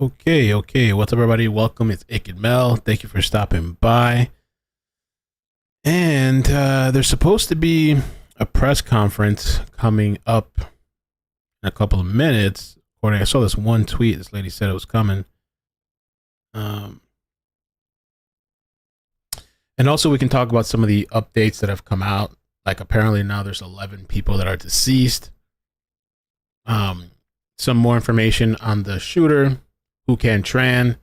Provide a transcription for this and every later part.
Okay. What's up, everybody? Welcome. It's iCkEdMeL. Thank you for stopping by. And there's supposed to be a press conference coming up in a couple of minutes. According, I saw this one tweet. This lady said it was coming. And also, we can talk about some of the updates that have come out. Like, apparently now there's 11 people that are deceased. Some more information on the shooter, who can Tran,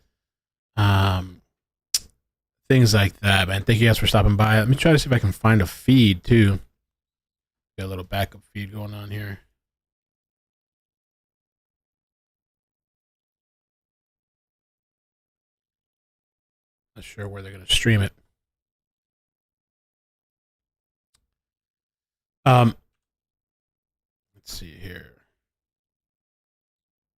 things like that, man. Thank you guys for stopping by. Let me try to see if I can find a feed too. Got a little backup feed going on here. Not sure where they're gonna stream it. Let's see here.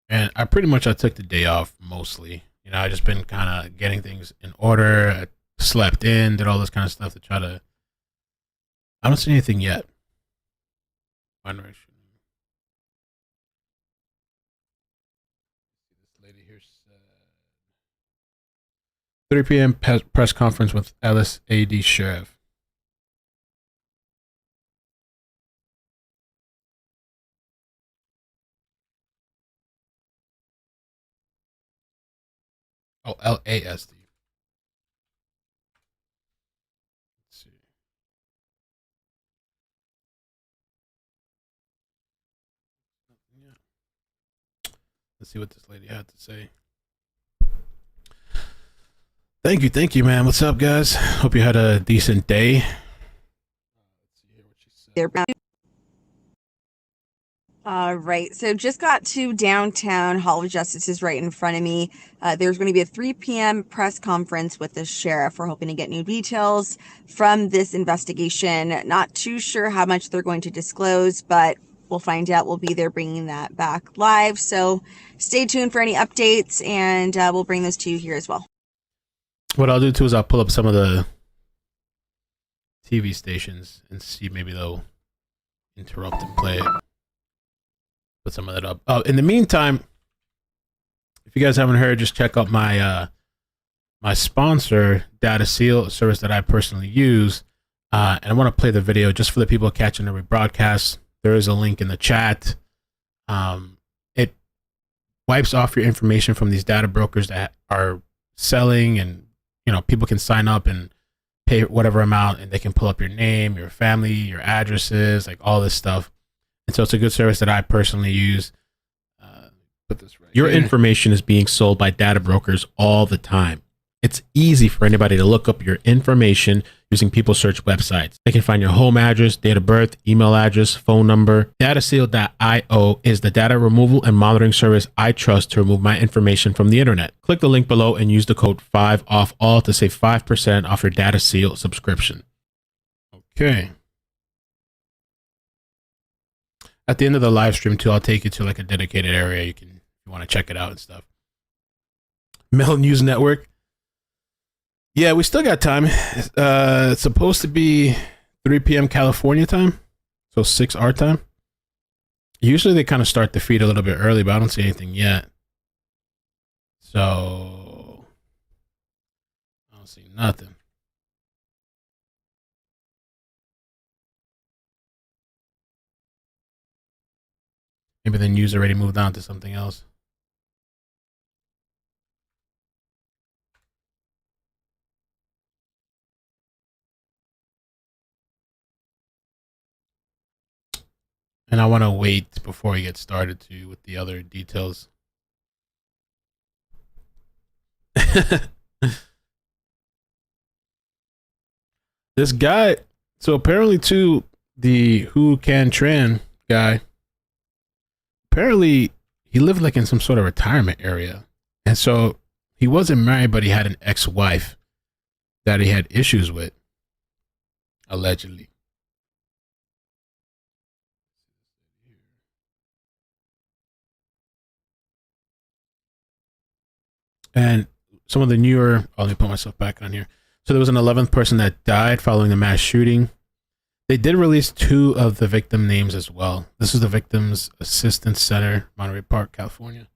And I took the day off mostly. You know, I just been kind of getting things in order. I slept in, did all this kind of stuff to try to. I don't see anything yet. This lady here said 3 p.m. press conference with Ellis AD Sheriff. Oh, LASD. Let's see. Yeah. Let's see what this lady had to say. Thank you, man. What's up, guys? Hope you had a decent day. Let's see here what she said. Right. So just got to downtown. Hall of Justice is right in front of me. There's going to be a 3 p.m. press conference with the sheriff. We're hoping to get new details from this investigation. Not too sure how much they're going to disclose, but we'll find out. We'll be there bringing that back live. So stay tuned for any updates, and we'll bring those to you here as well. What I'll do too is I'll pull up some of the TV stations and see maybe they'll interrupt and play it. Put some of that up. In the meantime, if you guys haven't heard, just check out my my sponsor, Data Seal, a service that I personally use. And I want to play the video just for the people catching the rebroadcast. There is a link in the chat. It wipes off your information from these data brokers that are selling, and people can sign up and pay whatever amount, and they can pull up your name, your family, your addresses, like all this stuff. And so it's a good service that I personally use. Put this right. Your information is being sold by data brokers all the time. It's easy for anybody to look up your information using people search websites. They can find your home address, date of birth, email address, phone number. DataSeal.io is the data removal and monitoring service I trust to remove my information from the internet. Click the link below and use the code 5OFFALL to save 5% off your Data Seal subscription. Okay. At the end of the live stream too, I'll take you to like a dedicated area. You want to check it out and stuff. Mel News Network. Yeah, we still got time. It's supposed to be 3 p.m. California time, so 6 our time. Usually they kind of start the feed a little bit early, but I don't see anything yet. So I don't see nothing. Maybe the news already moved on to something else. And I want to wait before we get started too with the other details. This guy, so apparently too, the who can Tran guy, apparently he lived like in some sort of retirement area. And so he wasn't married, but he had an ex-wife that he had issues with, allegedly. And some of the newer, let me put myself back on here. So there was an 11th person that died following a mass shooting. They did release 2 of the victim names as well. This is the Victims Assistance Center, Monterey Park, California.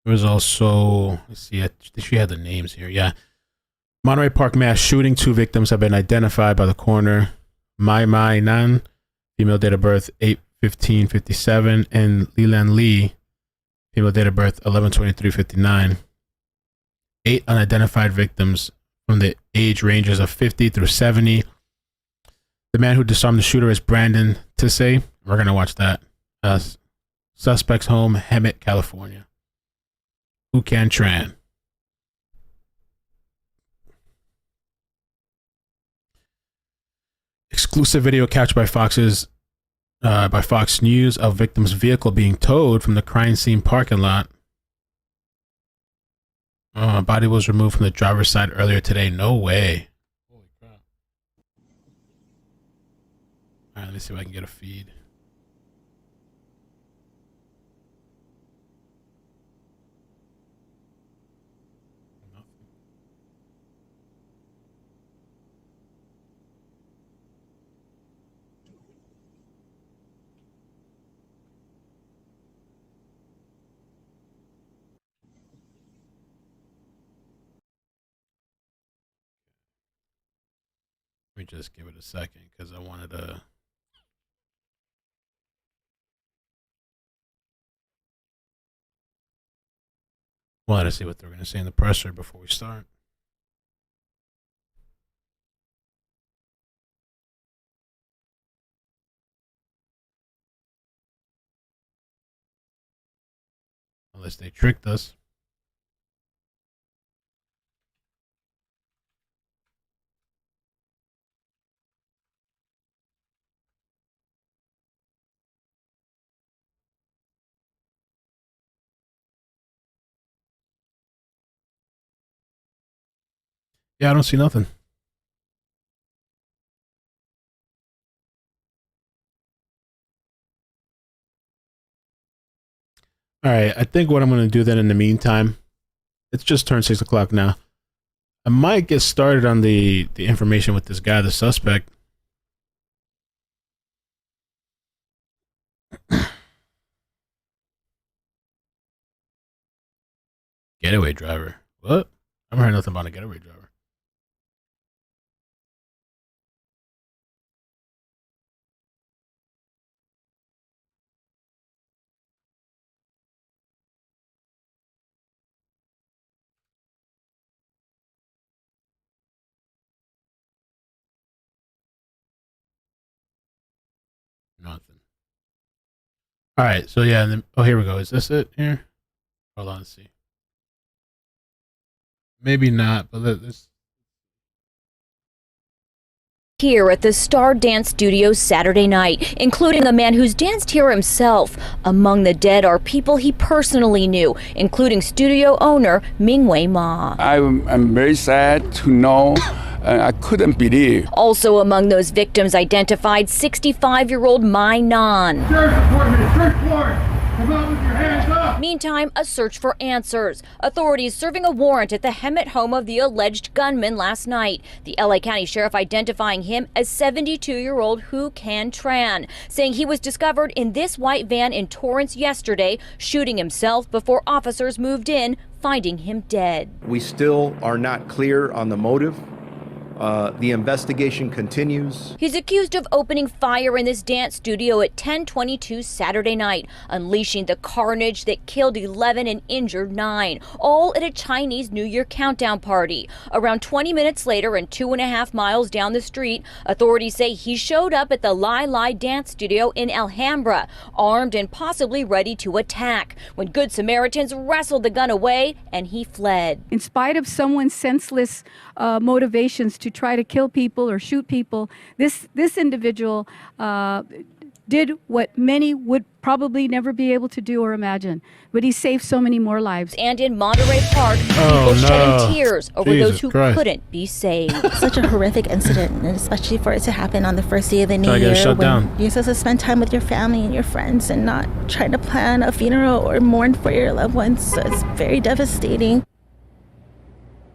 There was also, let's see, she had the names here. Yeah. Monterey Park mass shooting. 2 victims have been identified by the coroner. Mai Nan, female, date of birth 8/15/57, and Leland Lee, female, date of birth 11/23/59. 8 unidentified victims from the age ranges of 50 through 70. The man who disarmed the shooter is Brandon Tissay. We're going to watch that. Suspect's home, Hemet, California. Tran. Exclusive video captured by Fox News of victim's vehicle being towed from the crime scene parking lot. A body was removed from the driver's side earlier today. No way. Holy crap. All right, let me see if I can get a feed. Let me just give it a second because I wanted to. Wanted to see what they're going to say in the presser before we start. Unless they tricked us. Yeah, I don't see nothing. All right, I think what I'm going to do then in the meantime, it's just turned 6 o'clock now. I might get started on the information with this guy, the suspect. Getaway driver. What? I haven't heard nothing about a getaway driver. Nothing. All right, so yeah, and then, oh, here we go. Is this it here? Hold on, let's see. Maybe not, but this. Here at the Star Dance Studio Saturday night, including a man who's danced here himself. Among the dead are people he personally knew, including studio owner Mingwei Ma. I'm very sad to know. I couldn't believe. Also among those victims identified 65-year-old Mai Nan. Search warrant! Come out with your hands up! Meantime, a search for answers. Authorities serving a warrant at the Hemet home of the alleged gunman last night. The LA County Sheriff identifying him as 72-year-old Tran, saying he was discovered in this white van in Torrance yesterday, shooting himself before officers moved in, finding him dead. We still are not clear on the motive. The investigation continues. He's accused of opening fire in this dance studio at 10:22 Saturday night, unleashing the carnage that killed 11 and injured 9, all at a Chinese New Year countdown party. Around 20 minutes later and 2.5 miles down the street, authorities say he showed up at the Lai Lai dance studio in Alhambra, armed and possibly ready to attack, when Good Samaritans wrestled the gun away and he fled. In spite of someone's senseless motivations to try to kill people or shoot people, this individual did what many would probably never be able to do or imagine. But he saved so many more lives. And in Monterey Park, people shedding tears over those who couldn't be saved. Such a horrific incident, and especially for it to happen on the first day of the new year, shut when down. you're supposed to spend time with your family and your friends and not try to plan a funeral or mourn for your loved ones. So it's very devastating.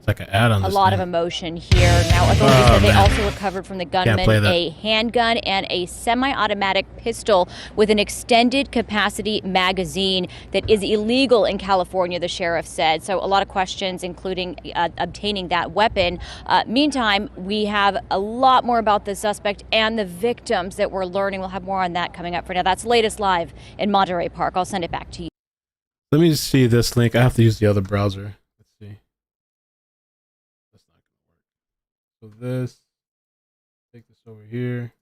It's like an ad on A this lot thing. of emotion here. Now, authorities said they also recovered from the gunman play that. a handgun and a semi-automatic pistol with an extended capacity magazine that is illegal in California, the sheriff said. So a lot of questions, including obtaining that weapon. Meantime, we have a lot more about the suspect and the victims that we're learning. We'll have more on that coming up. For now, that's latest live in Monterey Park. I'll send it back to you. Let me just see this link. I have to use the other browser. Let's see. That's not going to work. So this, take this over here.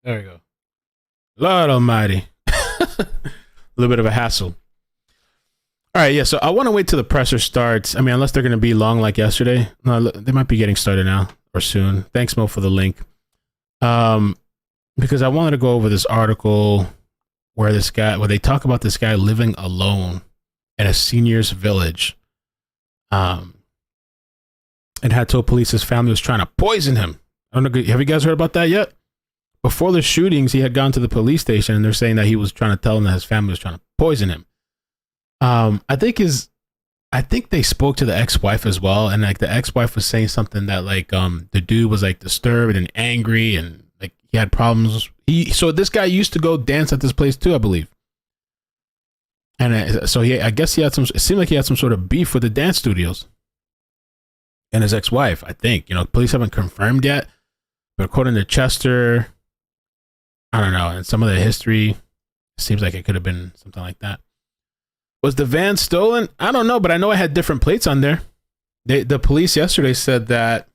There we go. Lord Almighty. A little bit of a hassle. All right, yeah, so I want to wait till the presser starts. I mean, unless they're going to be long like yesterday. No, they might be getting started now or soon. Thanks, Mo, for the link. Because I wanted to go over this article where they talk about this guy living alone in a senior's village. And had told police his family was trying to poison him. I don't know, have you guys heard about that yet? Before the shootings, he had gone to the police station and they're saying that he was trying to tell them that his family was trying to poison him. I think they spoke to the ex-wife as well, and like the ex-wife was saying something that like the dude was like disturbed and angry and like he had problems. So this guy used to go dance at this place too, I believe. And so I guess he had some. It seemed like he had some sort of beef with the dance studios and his ex-wife. I think, you know, police haven't confirmed yet, but according to Chester, I don't know, and some of the history, it seems like it could have been something like that. Was the van stolen? I don't know, but I know it had different plates on there. The police yesterday said that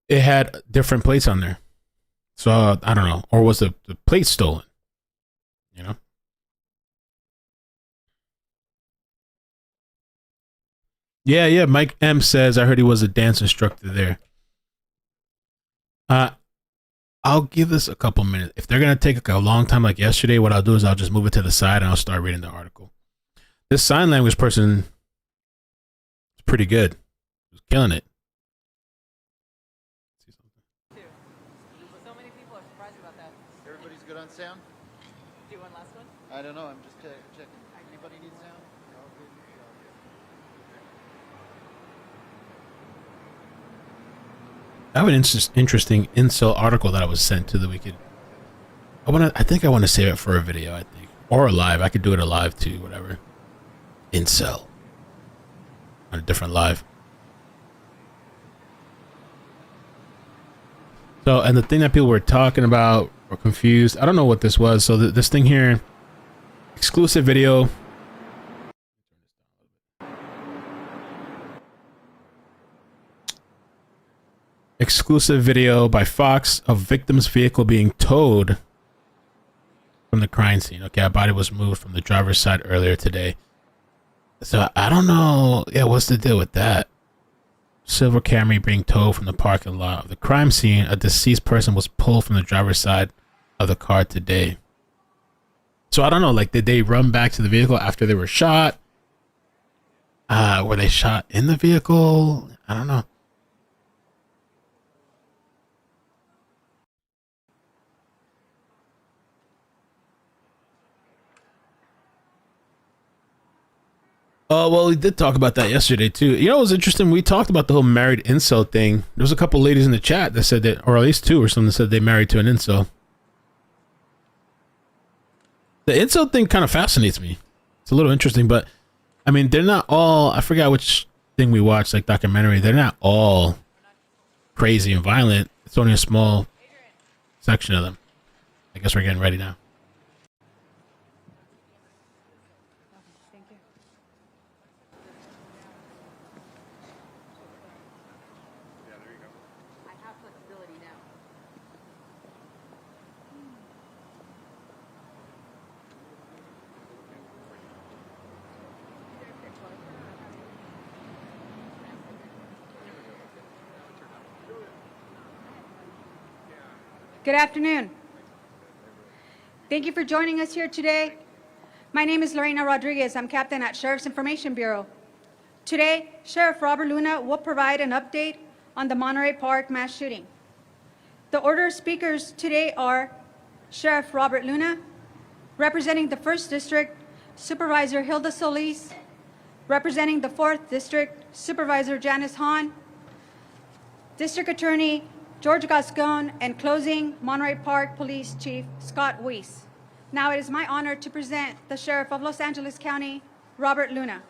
it had different plates on there. So I don't know. Or was the plate stolen? You know? Yeah. Mike M says, I heard he was a dance instructor there. I'll give this a couple minutes. If they're going to take a long time like yesterday, what I'll do is I'll just move it to the side and I'll start reading the article. This sign language person is pretty good. He's killing it. So many people are surprised about that. Everybody's good on sound? Do one last one? I don't know. I'm just checking. Anybody need sound? I have an interesting incel article that I was sent to the weekend. I think I want to save it for a video, I think. Or a live. I could do it a live too, whatever. Incel. On a different live. So, and the thing that people were talking about or confused, I don't know what this was. So this thing here, exclusive video. Exclusive video by Fox of victim's vehicle being towed from the crime scene. Okay, a body was moved from the driver's side earlier today. So I don't know. Yeah, what's the deal with that? Silver Camry being towed from the parking lot of the crime scene. A deceased person was pulled from the driver's side of the car today. So I don't know. Like, did they run back to the vehicle after they were shot? Were they shot in the vehicle? I don't know. Oh, well, we did talk about that yesterday, too. You know, it was interesting. We talked about the whole married incel thing. There was a couple ladies in the chat that said that, or at least two or something, that said they married to an incel. The incel thing kind of fascinates me. It's a little interesting, but, I mean, they're not all, I forgot which thing we watched, like documentary. They're not all crazy and violent. It's only a small section of them. I guess we're getting ready now. Good afternoon. Thank you for joining us here today. My name is Lorena Rodriguez. I'm captain at Sheriff's Information Bureau. Today, Sheriff Robert Luna will provide an update on the Monterey Park mass shooting. The order of speakers today are Sheriff Robert Luna. Representing the 1st District, Supervisor Hilda Solis. Representing the 4th District, Supervisor Janice Hahn. District Attorney George Gascon, and closing, Monterey Park Police Chief Scott Weiss. Now it is my honor to present the Sheriff of Los Angeles County, Robert Luna.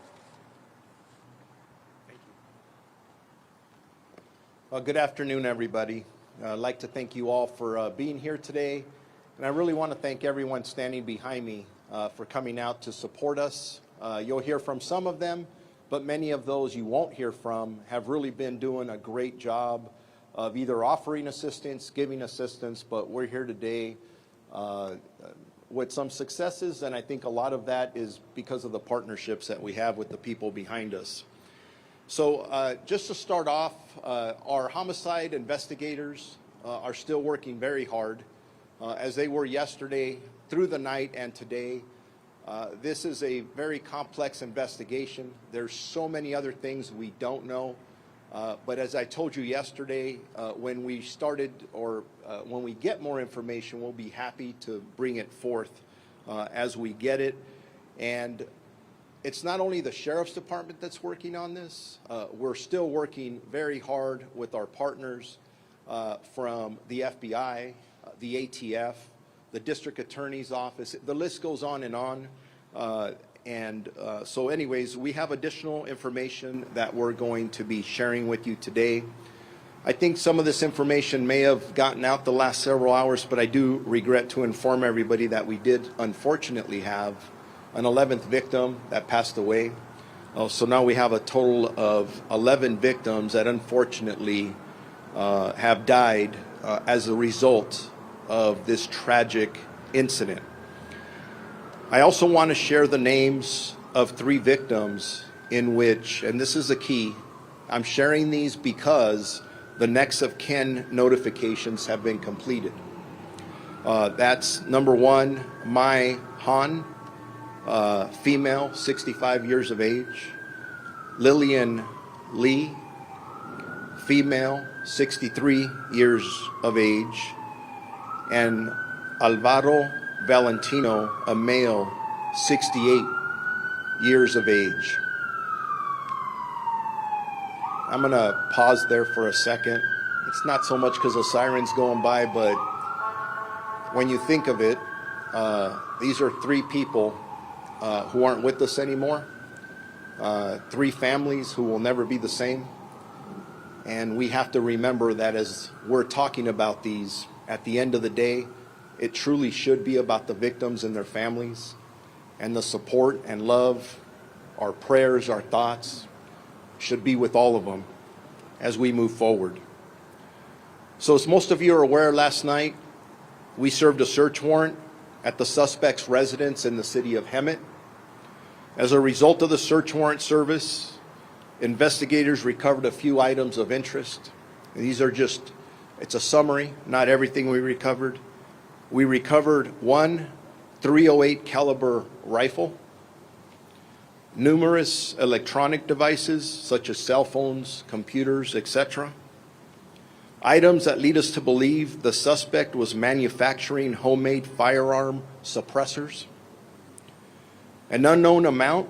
Well, good afternoon, everybody. I'd like to thank you all for being here today. And I really want to thank everyone standing behind me for coming out to support us. You'll hear from some of them, but many of those you won't hear from have really been doing a great job of either offering assistance, giving assistance, but we're here today with some successes, and I think a lot of that is because of the partnerships that we have with the people behind us. So just to start off, our homicide investigators are still working very hard, as they were yesterday, through the night, and today. This is a very complex investigation. There's so many other things we don't know. But as I told you yesterday, when we started, or when we get more information, we'll be happy to bring it forth as we get it. And it's not only the Sheriff's Department that's working on this. We're still working very hard with our partners from the FBI, the ATF, the District Attorney's Office. The list goes on and on. So anyways, we have additional information that we're going to be sharing with you today. I think some of this information may have gotten out the last several hours, but I do regret to inform everybody that we did unfortunately have an 11th victim that passed away. So now we have a total of 11 victims that unfortunately have died as a result of this tragic incident. I also want to share the names of 3 victims in which, and this is the key, I'm sharing these because the next of kin notifications have been completed. That's number 1, Mai Han, female, 65 years of age. Lillian Lee, female, 63 years of age. And Alvaro Valentino, a male, 68 years of age. I'm going to pause there for a second. It's not so much because the siren's going by, but when you think of it, these are 3 people who aren't with us anymore. 3 families who will never be the same. And we have to remember that as we're talking about these, at the end of the day, it truly should be about the victims and their families, and the support and love, our prayers, our thoughts should be with all of them as we move forward. So as most of you are aware, last night we served a search warrant at the suspect's residence in the city of Hemet. As a result of the search warrant service, investigators recovered a few items of interest. These are just, it's a summary, not everything we recovered. We recovered 1 .308 caliber rifle, numerous electronic devices such as cell phones, computers, etc. Items that lead us to believe the suspect was manufacturing homemade firearm suppressors. An unknown amount,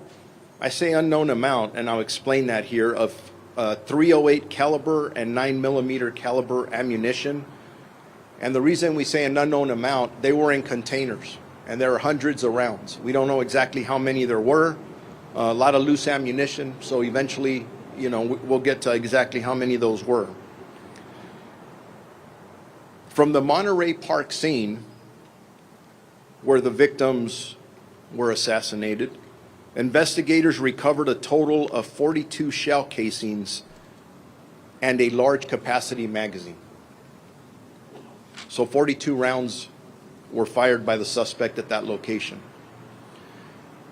I say unknown amount, and I'll explain that here, of .308 caliber and 9mm caliber ammunition. And the reason we say an unknown amount, they were in containers, and there are hundreds of rounds. We don't know exactly how many there were. A lot of loose ammunition, so eventually, you know, we'll get to exactly how many those were. From the Monterey Park scene, where the victims were assassinated, investigators recovered a total of 42 shell casings and a large capacity magazine. So 42 rounds were fired by the suspect at that location.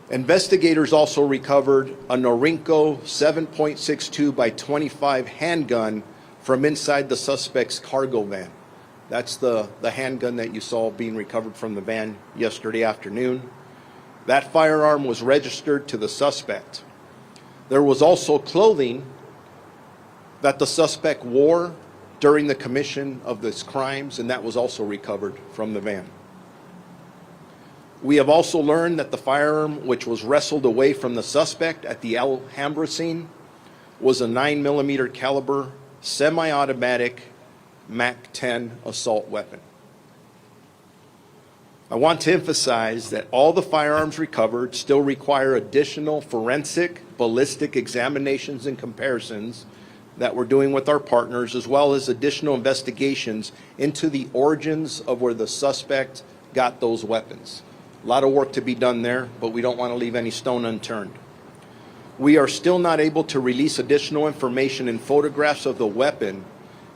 Investigators also recovered a Norinco 7.62 by 25 handgun from inside the suspect's cargo van. That's the handgun that you saw being recovered from the van yesterday afternoon. That firearm was registered to the suspect. There was also clothing that the suspect wore during the commission of these crimes, and that was also recovered from the van. We have also learned that the firearm which was wrestled away from the suspect at the Alhambra scene was a 9mm caliber semi-automatic MAC-10 assault weapon. I want to emphasize that all the firearms recovered still require additional forensic ballistic examinations and comparisons that we're doing with our partners, as well as additional investigations into the origins of where the suspect got those weapons. A lot of work to be done there, but we don't want to leave any stone unturned. We are still not able to release additional information and photographs of the weapon,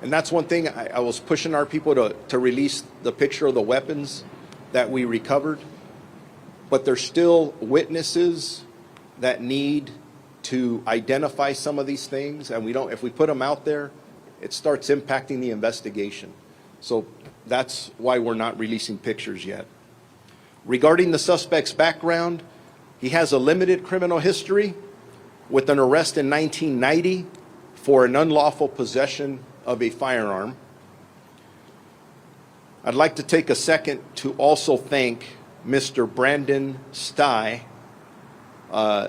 and that's one thing I was pushing our people to release the picture of the weapons that we recovered, but there's still witnesses that need to identify some of these things, and if we put them out there, it starts impacting the investigation. So that's why we're not releasing pictures yet. Regarding the suspect's background, he has a limited criminal history with an arrest in 1990 for an unlawful possession of a firearm. I'd like to take a second to also thank Mr. Brandon Stye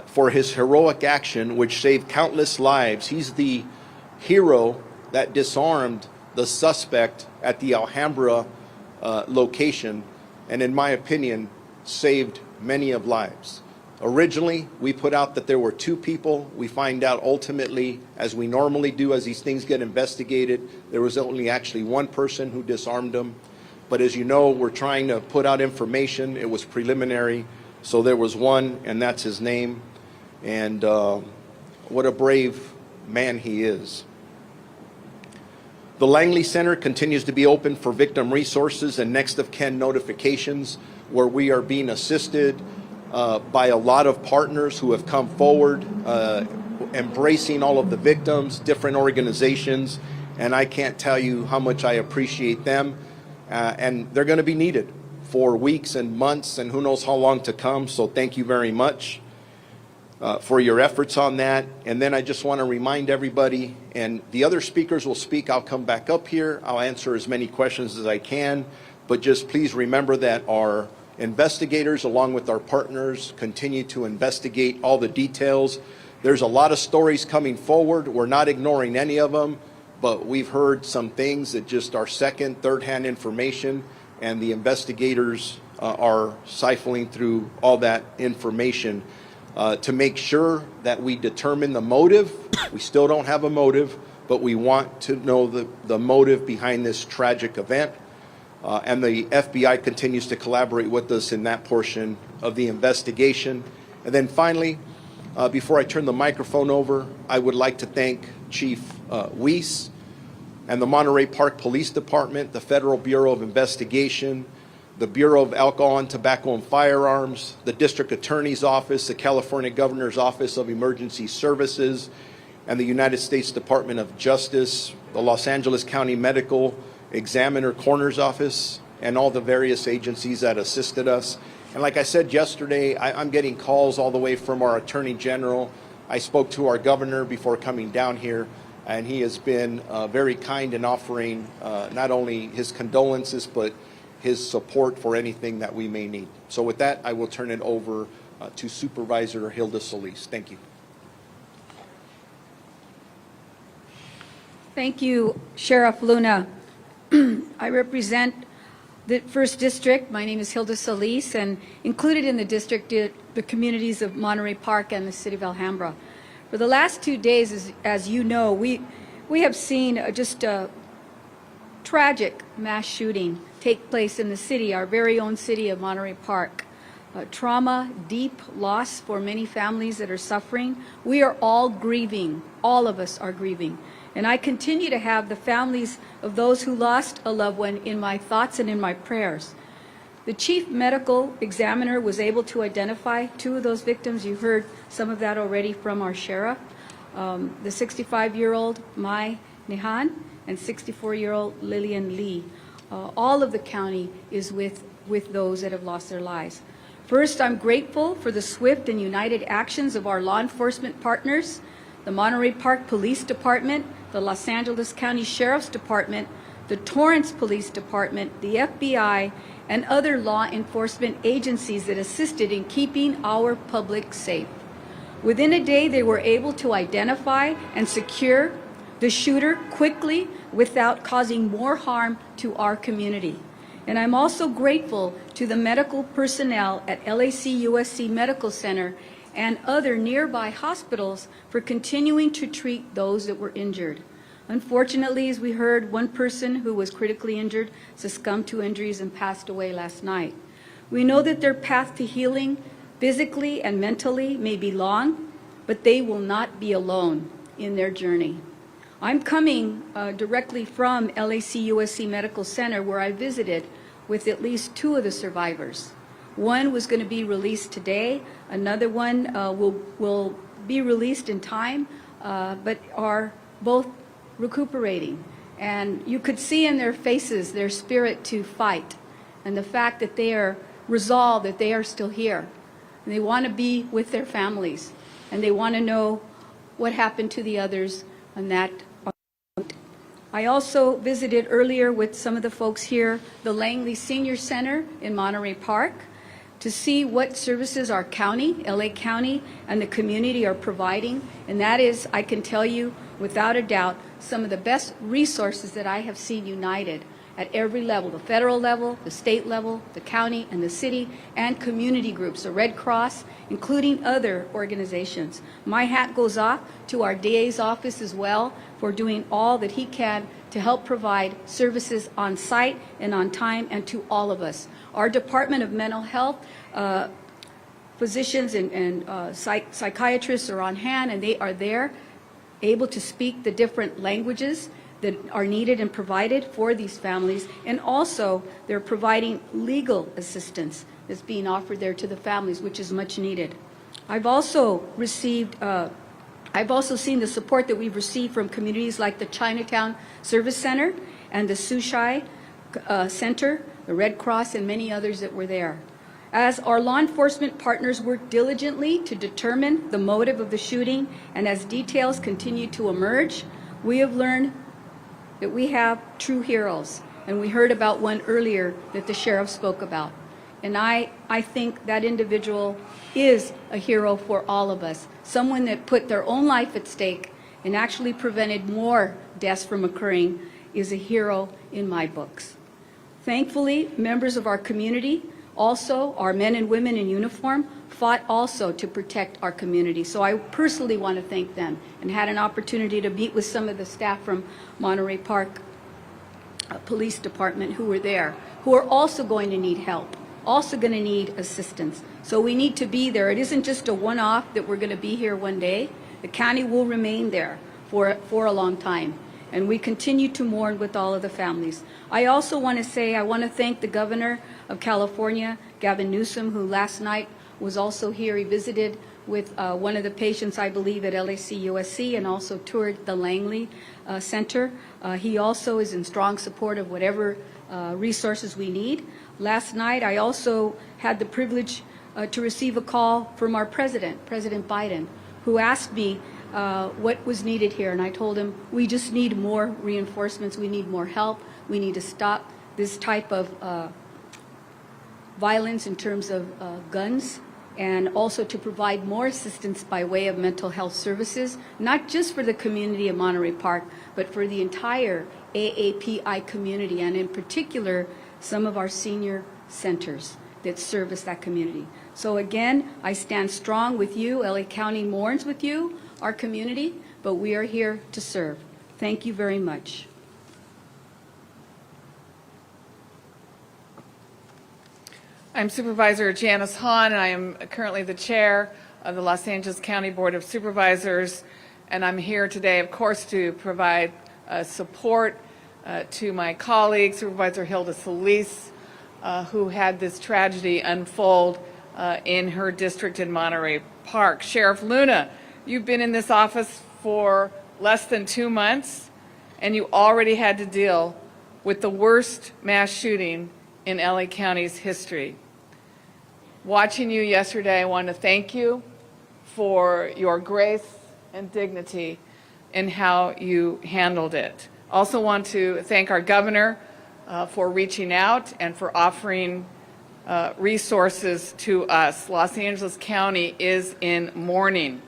for his heroic action, which saved countless lives. He's the hero that disarmed the suspect at the Alhambra location, and in my opinion, saved many of lives. Originally, we put out that there were 2 people. We find out ultimately, as we normally do as these things get investigated, there was only actually 1 person who disarmed them. But as you know, we're trying to put out information. It was preliminary, so there was 1, and that's his name. And what a brave man he is. The Langley Center continues to be open for victim resources and next of kin notifications, where we are being assisted by a lot of partners who have come forward, embracing all of the victims, different organizations, and I can't tell you how much I appreciate them. And they're going to be needed for weeks and months and who knows how long to come, so thank you very much for your efforts on that. And then I just want to remind everybody, and the other speakers will speak, I'll come back up here, I'll answer as many questions as I can, but just please remember that our investigators, along with our partners, continue to investigate all the details. There's a lot of stories coming forward. We're not ignoring any of them, but we've heard some things that just are second, third-hand information, and the investigators are siphoning through all that information to make sure that we determine the motive. We still don't have a motive, but we want to know the motive behind this tragic event. And the FBI continues to collaborate with us in that portion of the investigation. And then finally, before I turn the microphone over, I would like to thank Chief Weiss and the Monterey Park Police Department, the Federal Bureau of Investigation, the Bureau of Alcohol and Tobacco and Firearms, the District Attorney's Office, the California Governor's Office of Emergency Services, and the United States Department of Justice, the Los Angeles County Medical Examiner Coroner's Office, and all the various agencies that assisted us. And like I said yesterday, I'm getting calls all the way from our Attorney General. I spoke to our governor before coming down here, and he has been very kind in offering not only his condolences, but his support for anything that we may need. So with that, I will turn it over to Supervisor Hilda Solis. Thank you. Thank you, Sheriff Luna. I represent the 1st District. My name is Hilda Solis, and included in the district the communities of Monterey Park and the city of Alhambra. For the last 2 days, as you know, we have seen just a tragic mass shooting take place in the city, our very own city of Monterey Park. Trauma, deep loss for many families that are suffering. We are all grieving. All of us are grieving. And I continue to have the families of those who lost a loved one in my thoughts and in my prayers. The chief medical examiner was able to identify 2 of those victims. You heard some of that already from our sheriff. The 65-year-old Mai Nehan and 64-year-old Lillian Lee. All of the county is with those that have lost their lives. First, I'm grateful for the swift and united actions of our law enforcement partners, the Monterey Park Police Department, the Los Angeles County Sheriff's Department, the Torrance Police Department, the FBI, and other law enforcement agencies that assisted in keeping our public safe. Within a day, they were able to identify and secure the shooter quickly without causing more harm to our community. And I'm also grateful to the medical personnel at LAC-USC Medical Center and other nearby hospitals for continuing to treat those that were injured. Unfortunately, as we heard, one person who was critically injured succumbed to injuries and passed away last night. We know that their path to healing physically and mentally may be long, but they will not be alone in their journey. I'm coming directly from LAC-USC Medical Center, where I visited with at least 2 of the survivors. One was going to be released today. Another one will be released in time, but are both recuperating. And you could see in their faces their spirit to fight and the fact that they are resolved that they are still here. And they want to be with their families, and they want to know what happened to the others on that. I also visited earlier with some of the folks here, the Langley Senior Center in Monterey Park, to see what services our county, LA County, and the community are providing. And that is, I can tell you, without a doubt, some of the best resources that I have seen united at every level, the federal level, the state level, the county and the city, and community groups, the Red Cross, including other organizations. My hat goes off to our DA's office as well for doing all that he can to help provide services on site and on time, and to all of us. Our Department of Mental Health, physicians and psychiatrists are on hand, and they are there, able to speak the different languages that are needed and provided for these families. And also, they're providing legal assistance that's being offered there to the families, which is much needed. I've also received, I've also seen the support that we've received from communities like the Chinatown Service Center and the Sushai Center, the Red Cross, and many others that were there. As our law enforcement partners work diligently to determine the motive of the shooting, and as details continue to emerge, we have learned that we have true heroes. And we heard about one earlier that the sheriff spoke about. And I think that individual is a hero for all of us. Someone that put their own life at stake and actually prevented more deaths from occurring is a hero in my books. Thankfully, members of our community, also our men and women in uniform, fought also to protect our community. So I personally want to thank them, and had an opportunity to meet with some of the staff from Monterey Park Police Department who were there, who are also going to need help, also going to need assistance. So we need to be there. It isn't just a one-off that we're going to be here one day. The county will remain there for a long time. And we continue to mourn with all of the families. I also want to say I want to thank the Governor of California, Gavin Newsom, who last night was also here. He visited with one of the patients, I believe, at LAC-USC, and also toured the Langley Center. He also is in strong support of whatever resources we need. Last night, I also had the privilege to receive a call from our president, President Biden, who asked me what was needed here. And I told him, we just need more reinforcements. We need more help. We need to stop this type of violence in terms of guns, and also to provide more assistance by way of mental health services, not just for the community of Monterey Park, but for the entire AAPI community, and in particular, some of our senior centers that service that community. So again, I stand strong with you. LA County mourns with you, our community, but we are here to serve. Thank you very much. I'm Supervisor Janice Hahn, and I am currently the chair of the Los Angeles County Board of Supervisors. And I'm here today, of course, to provide support to my colleague, Supervisor Hilda Solis, who had this tragedy unfold in her district in Monterey Park. Sheriff Luna, you've been in this office for less than 2 months, and you already had to deal with the worst mass shooting in LA County's history. Watching you yesterday, I want to thank you for your grace and dignity in how you handled it. Also want to thank our governor for reaching out and for offering resources to us. Los Angeles County is in mourning.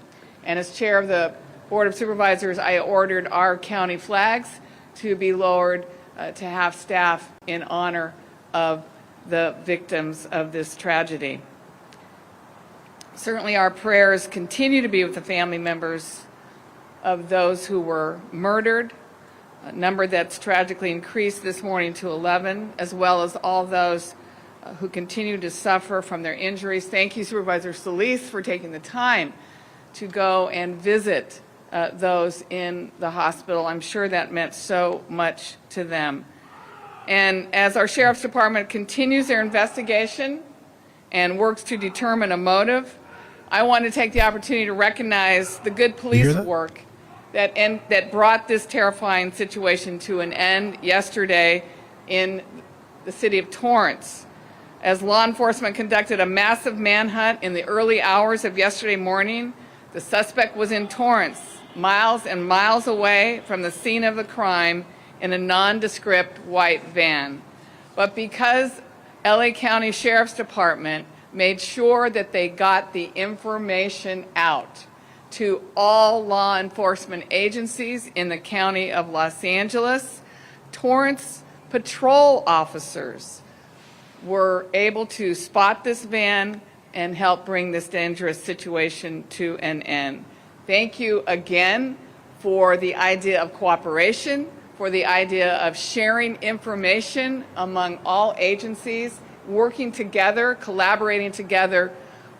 And as chair of the Board of Supervisors, I ordered our county flags to be lowered to have staff in honor of the victims of this tragedy. Certainly our prayers continue to be with the family members of those who were murdered, a number that's tragically increased this morning to 11, as well as all those who continue to suffer from their injuries. Thank you, Supervisor Solis, for taking the time to go and visit those in the hospital. I'm sure that meant so much to them. And as our Sheriff's Department continues their investigation and works to determine a motive, I want to take the opportunity to recognize the good police work that brought this terrifying situation to an end yesterday in the city of Torrance. As law enforcement conducted a massive manhunt in the early hours of yesterday morning, the suspect was in Torrance, miles and miles away from the scene of the crime in a nondescript white van. But because LA County Sheriff's Department made sure that they got the information out to all law enforcement agencies in the county of Los Angeles, Torrance patrol officers were able to spot this van and help bring this dangerous situation to an end. Thank you again for the idea of cooperation, for the idea of sharing information among all agencies, working together, collaborating together.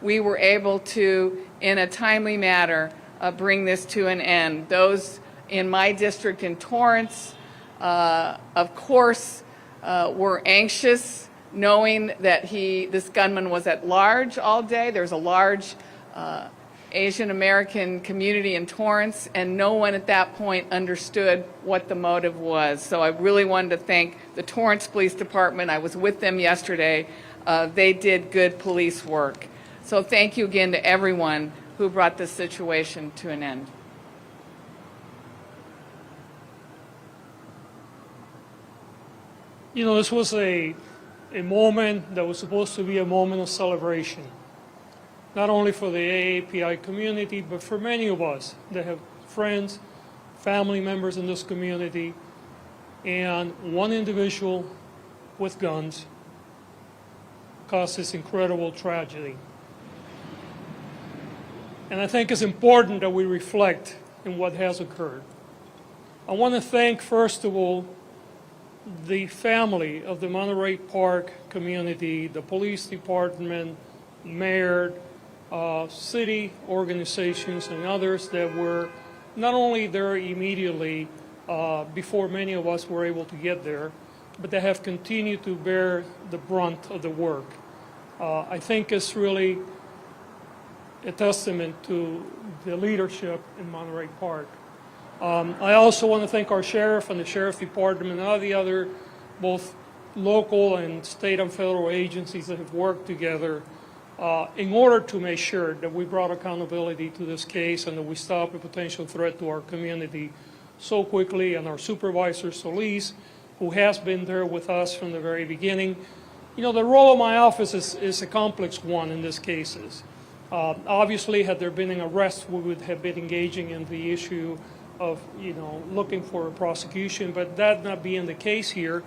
We were able to, in a timely manner, bring this to an end. Those in my district in Torrance, of course, were anxious knowing that this gunman was at large all day. There's a large Asian American community in Torrance, and no one at that point understood what the motive was. So I really wanted to thank the Torrance Police Department. I was with them yesterday. They did good police work. So thank you again to everyone who brought this situation to an end. You know, this was a moment that was supposed to be a moment of celebration, not only for the AAPI community, but for many of us that have friends, family members in this community, and one individual with guns caused this incredible tragedy. And I think it's important that we reflect on what has occurred. I want to thank, first of all, the family of the Monterey Park community, the police department, mayor, city organizations and others that were not only there immediately before many of us were able to get there, but they have continued to bear the brunt of the work. I think it's really a testament to the leadership in Monterey Park. I also want to thank our sheriff and the sheriff department and all the other both local and state and federal agencies that have worked together in order to make sure that we brought accountability to this case and that we stopped a potential threat to our community so quickly, and our supervisor, Solis, who has been there with us from the very beginning. You know, the role of my office is a complex one in these cases. Obviously, had there been an arrest, we would have been engaging in the issue of, you know, looking for a prosecution, but that not being the case here,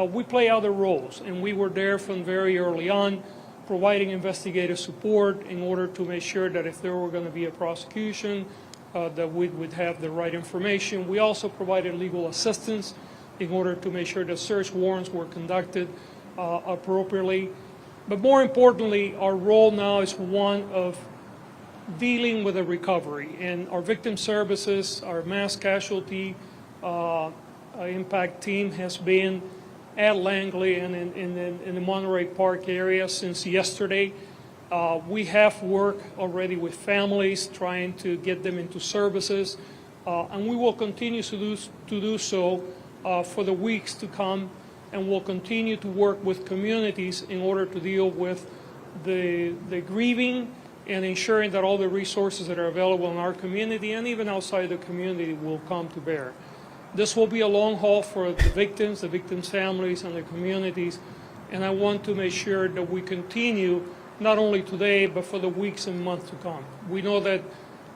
we play other roles, and we were there from very early on, providing investigative support in order to make sure that if there were going to be a prosecution, that we would have the right information. We also provided legal assistance in order to make sure that search warrants were conducted appropriately. But more importantly, our role now is one of dealing with a recovery. And our victim services, our mass casualty impact team has been at Langley and in the Monterey Park area since yesterday. We have worked already with families trying to get them into services, and we will continue to do so for the weeks to come, and we'll continue to work with communities in order to deal with the grieving and ensuring that all the resources that are available in our community and even outside the community will come to bear. This will be a long haul for the victims' families, and the communities, and I want to make sure that we continue not only today, but for the weeks and months to come. We know that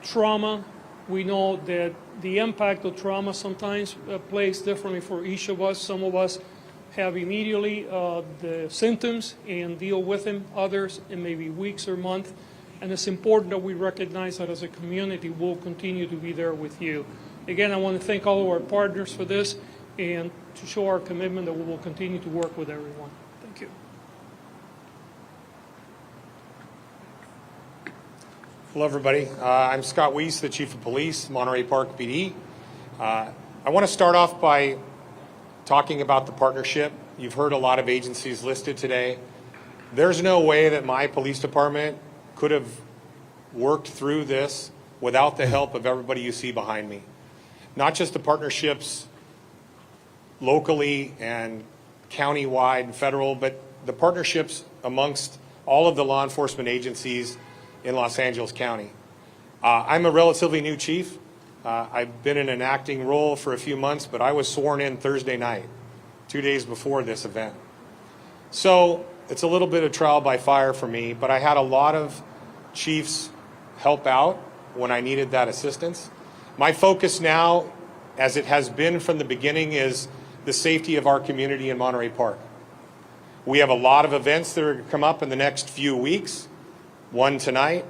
trauma, we know that the impact of trauma sometimes plays differently for each of us. Some of us have immediately the symptoms and deal with them, others in maybe weeks or months. And it's important that we recognize that as a community, we'll continue to be there with you. Again, I want to thank all of our partners for this and to show our commitment that we will continue to work with everyone. Thank you. Hello, everybody. I'm Scott Weiss, the Chief of Police, Monterey Park PD. I want to start off by talking about the partnership. You've heard a lot of agencies listed today. There's no way that my police department could have worked through this without the help of everybody you see behind me. Not just the partnerships locally and county-wide and federal, but the partnerships amongst all of the law enforcement agencies in Los Angeles County. I'm a relatively new chief. I've been in an acting role for a few months, but I was sworn in Thursday night, 2 days before this event. So it's a little bit of trial by fire for me, but I had a lot of chiefs help out when I needed that assistance. My focus now, as it has been from the beginning, is the safety of our community in Monterey Park. We have a lot of events that are going to come up in the next few weeks, one tonight.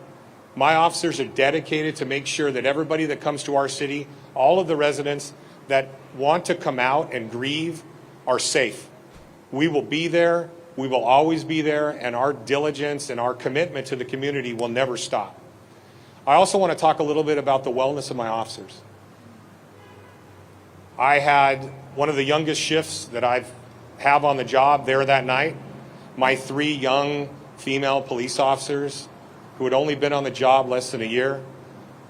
My officers are dedicated to make sure that everybody that comes to our city, all of the residents that want to come out and grieve, are safe. We will be there, we will always be there, and our diligence and our commitment to the community will never stop. I also want to talk a little bit about the wellness of my officers. I had one of the youngest shifts that I have on the job there that night. My 3 young female police officers who had only been on the job less than a year,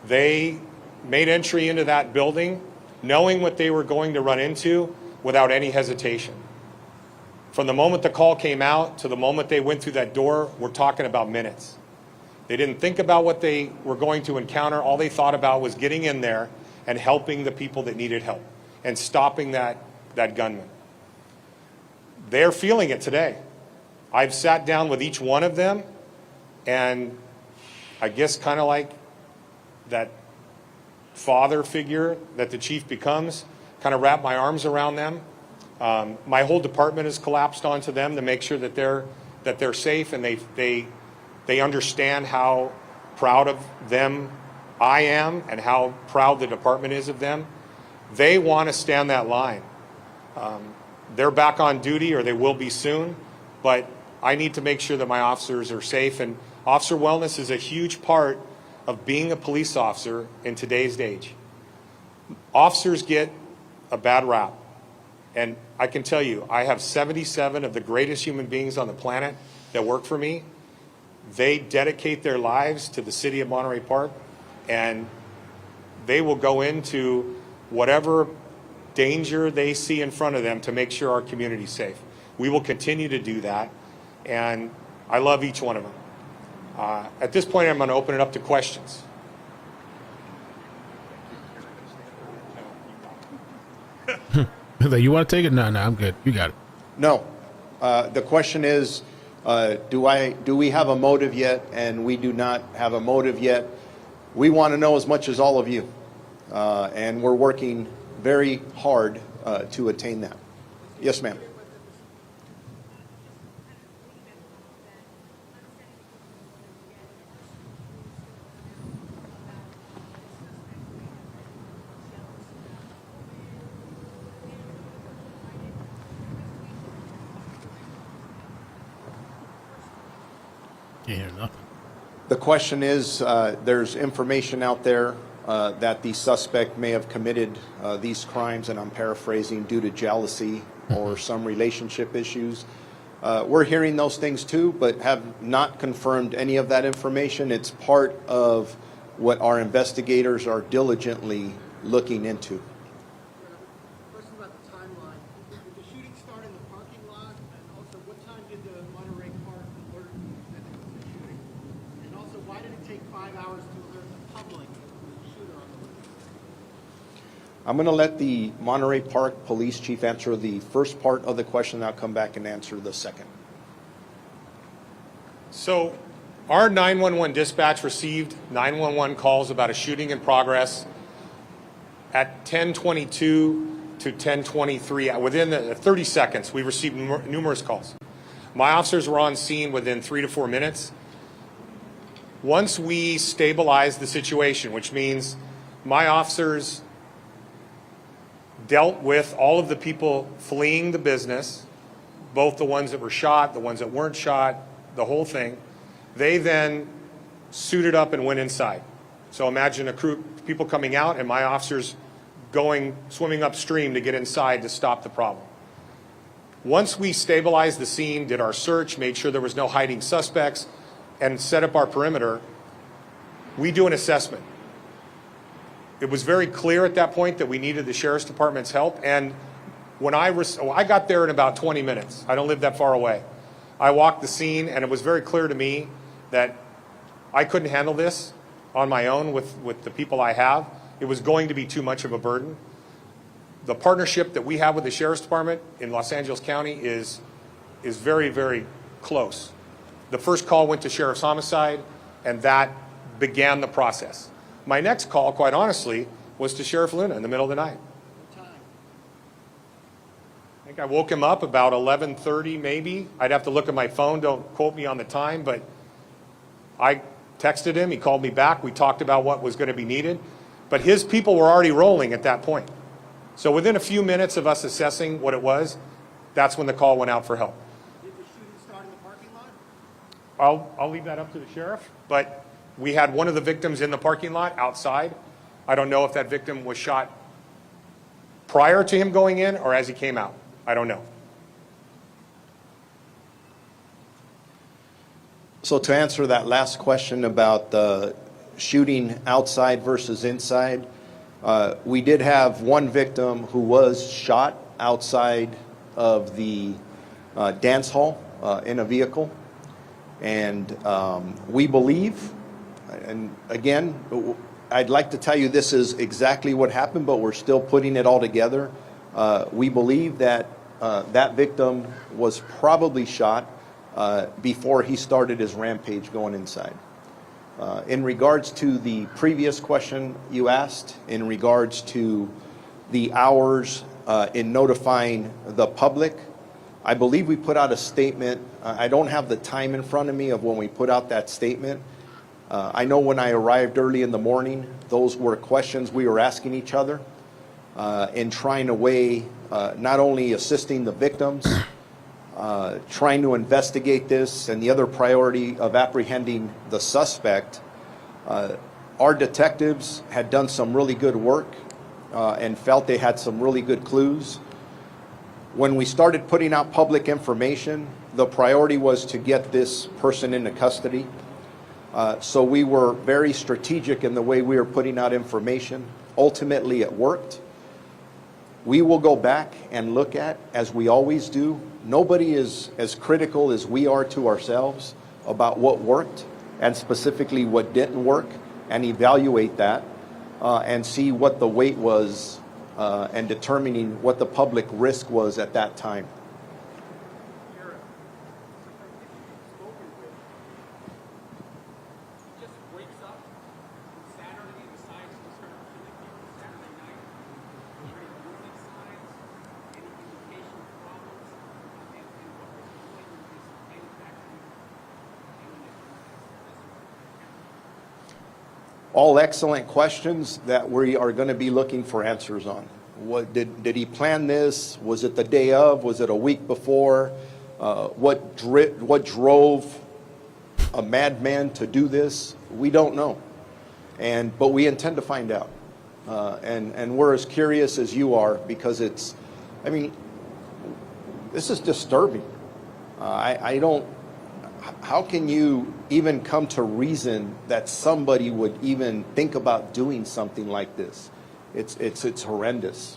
they made entry into that building knowing what they were going to run into without any hesitation. From the moment the call came out to the moment they went through that door, we're talking about minutes. They didn't think about what they were going to encounter. All they thought about was getting in there and helping the people that needed help and stopping that gunman. They're feeling it today. I've sat down with each one of them, and I guess kind of like that father figure that the chief becomes, kind of wrap my arms around them. My whole department has collapsed onto them to make sure that they're safe, and they understand how proud of them I am and how proud the department is of them. They want to stand that line. They're back on duty, or they will be soon, but I need to make sure that my officers are safe, and officer wellness is a huge part of being a police officer in today's age. Officers get a bad rap, and I can tell you, I have 77 of the greatest human beings on the planet that work for me. They dedicate their lives to the city of Monterey Park, and they will go into whatever danger they see in front of them to make sure our community is safe. We will continue to do that, and I love each one of them. At this point, I'm going to open it up to questions. You want to take it? No, I'm good. You got it. No. The question is, do we have a motive yet? And we do not have a motive yet. We want to know as much as all of you. And we're working very hard to attain that. Yes, ma'am. Can't hear nothing. The question is, there's information out there that the suspect may have committed these crimes, and I'm paraphrasing, due to jealousy or some relationship issues. We're hearing those things too, but have not confirmed any of that information. It's part of what our investigators are diligently looking into. Question about the timeline. Did the shooting start in the parking lot? And also, what time did the Monterey Park alert you that there was a shooting? And also, why did it take 5 hours to alert the public that there was a shooter on the I'm going to let the Monterey Park Police Chief answer the first part of the question, and I'll come back and answer the second. So our 911 dispatch received 911 calls about a shooting in progress at 10:22 to 10:23. Within the 30 seconds, we received numerous calls. My officers were on scene within 3 to 4 minutes. Once we stabilized the situation, which means my officers dealt with all of the people fleeing the business, both the ones that were shot, the ones that weren't shot, the whole thing. They then suited up and went inside. So imagine a crew, people coming out and my officers swimming upstream to get inside to stop the problem. Once we stabilized the scene, did our search, made sure there was no hiding suspects, and set up our perimeter, we do an assessment. It was very clear at that point that we needed the Sheriff's Department's help, and when I got there in about 20 minutes. I don't live that far away. I walked the scene, and it was very clear to me that I couldn't handle this on my own with the people I have. It was going to be too much of a burden. The partnership that we have with the Sheriff's Department in Los Angeles County is very, very close. The first call went to Sheriff's Homicide, and that began the process. My next call, quite honestly, was to Sheriff Luna in the middle of the night. I think I woke him up about 11:30 maybe. I'd have to look at my phone, don't quote me on the time, but I texted him, he called me back, we talked about what was going to be needed, but his people were already rolling at that point. So within a few minutes of us assessing what it was, that's when the call went out for help. Did the shooting start in the parking lot? I'll leave that up to the sheriff, but we had one of the victims in the parking lot outside. I don't know if that victim was shot prior to him going in or as he came out. I don't know. So to answer that last question about the shooting outside versus inside, we did have one victim who was shot outside of the dance hall in a vehicle. And we believe, and again, I'd like to tell you this is exactly what happened, but we're still putting it all together. We believe that that victim was probably shot before he started his rampage going inside. In regards to the previous question you asked, in regards to the hours in notifying the public, I believe we put out a statement. I don't have the time in front of me of when we put out that statement. I know when I arrived early in the morning, those were questions we were asking each other in trying to weigh not only assisting the victims, trying to investigate this, and the other priority of apprehending the suspect. Our detectives had done some really good work and felt they had some really good clues. When we started putting out public information, the priority was to get this person into custody. So we were very strategic in the way we were putting out information. Ultimately, it worked. We will go back and look at, as we always do. Nobody is as critical as we are to ourselves about what worked and specifically what didn't work, and evaluate that and see what the weight was and determining what the public risk was at that time. All excellent questions that we are going to be looking for answers on. What did he plan this? Was it the day of? Was it a week before? What drove a madman to do this? We don't know, but we intend to find out. And we're as curious as you are, because this is disturbing. I don't. How can you even come to reason that somebody would even think about doing something like this? It's horrendous.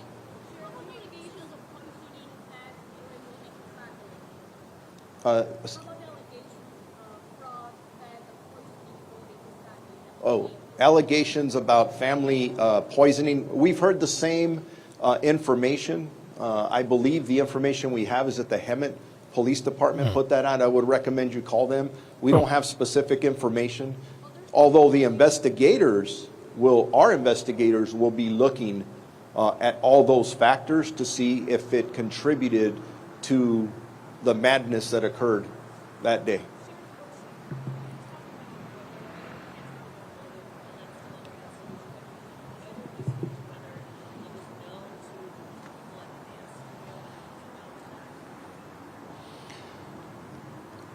allegations about family poisoning. We've heard the same information. I believe the information we have is that the Hemet Police Department put that out. I would recommend you call them. We don't have specific information, although the investigators our investigators will be looking at all those factors to see if it contributed to the madness that occurred that day.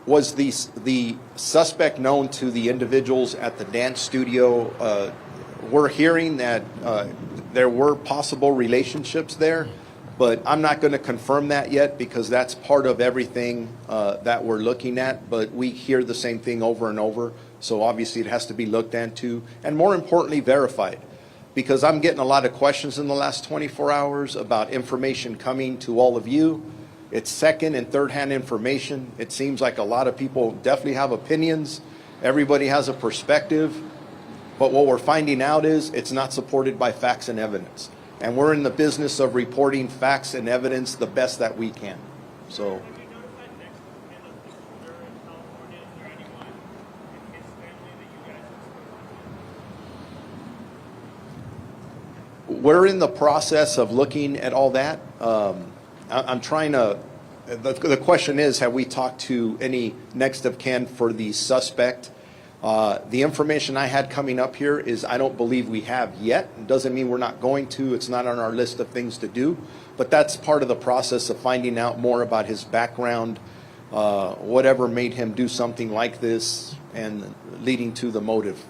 Was the suspect known to the individuals at the dance studio? We're hearing that there were possible relationships there, but I'm not going to confirm that yet because that's part of everything that we're looking at. But we hear the same thing over and over, so obviously it has to be looked into and, more importantly, verified. Because I'm getting a lot of questions in the last 24 hours about information coming to all of you. It's second and third hand information. It seems like a lot of people definitely have opinions. Everybody has a perspective. But what we're finding out is it's not supported by facts and evidence. And we're in the business of reporting facts and evidence the best that we can. So. We're in the process of looking at all that. I'm trying to, the question is, have we talked to any next of kin for the suspect? The information I had coming up here is I don't believe we have yet. It doesn't mean we're not going to. It's not on our list of things to do. But that's part of the process of finding out more about his background, whatever made him do something like this, and leading to the motive.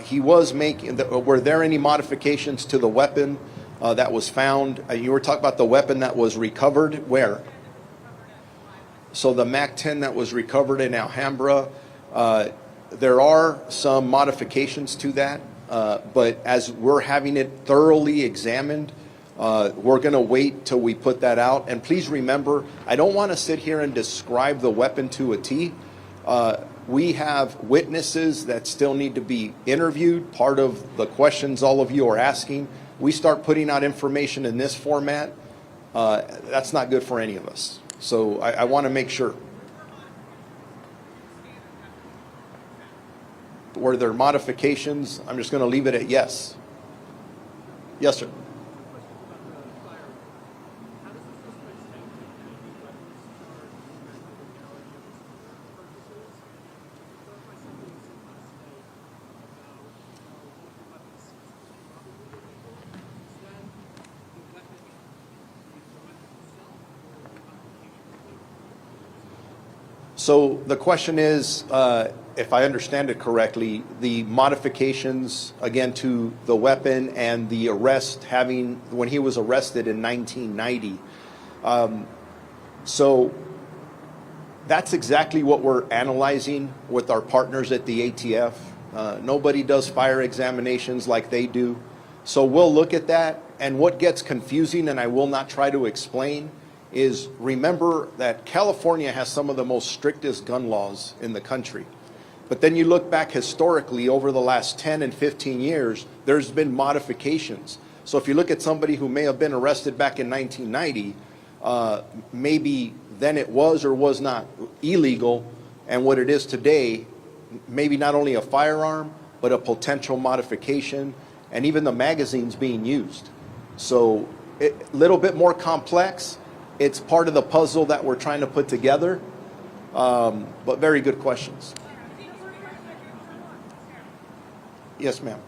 He was making, were there any modifications to the weapon that was found? You were talking about the weapon that was recovered, where? So the MAC-10 that was recovered in Alhambra, there are some modifications to that, but as we're having it thoroughly examined, we're going to wait till we put that out. And please remember, I don't want to sit here and describe the weapon to a T. We have witnesses that still need to be interviewed. Part of the questions all of you are asking. We start putting out information in this format, that's not good for any of us. So I want to make sure. Were there modifications? I'm just going to leave it at yes. Yes, sir. So the question is, if I understand it correctly, the modifications, again, to the weapon and the arrest when he was arrested in 1990. So that's exactly what we're analyzing with our partners at the ATF. Nobody does fire examinations like they do. So we'll look at that. And what gets confusing, and I will not try to explain, is remember that California has some of the most strictest gun laws in the country. But then you look back historically over the last 10 and 15 years, there's been modifications. So if you look at somebody who may have been arrested back in 1990, maybe then it was or was not illegal, and what it is today, maybe not only a firearm, but a potential modification, and even the magazines being used. So a little bit more complex. It's part of the puzzle that we're trying to put together, but very good questions. Yes, ma'am.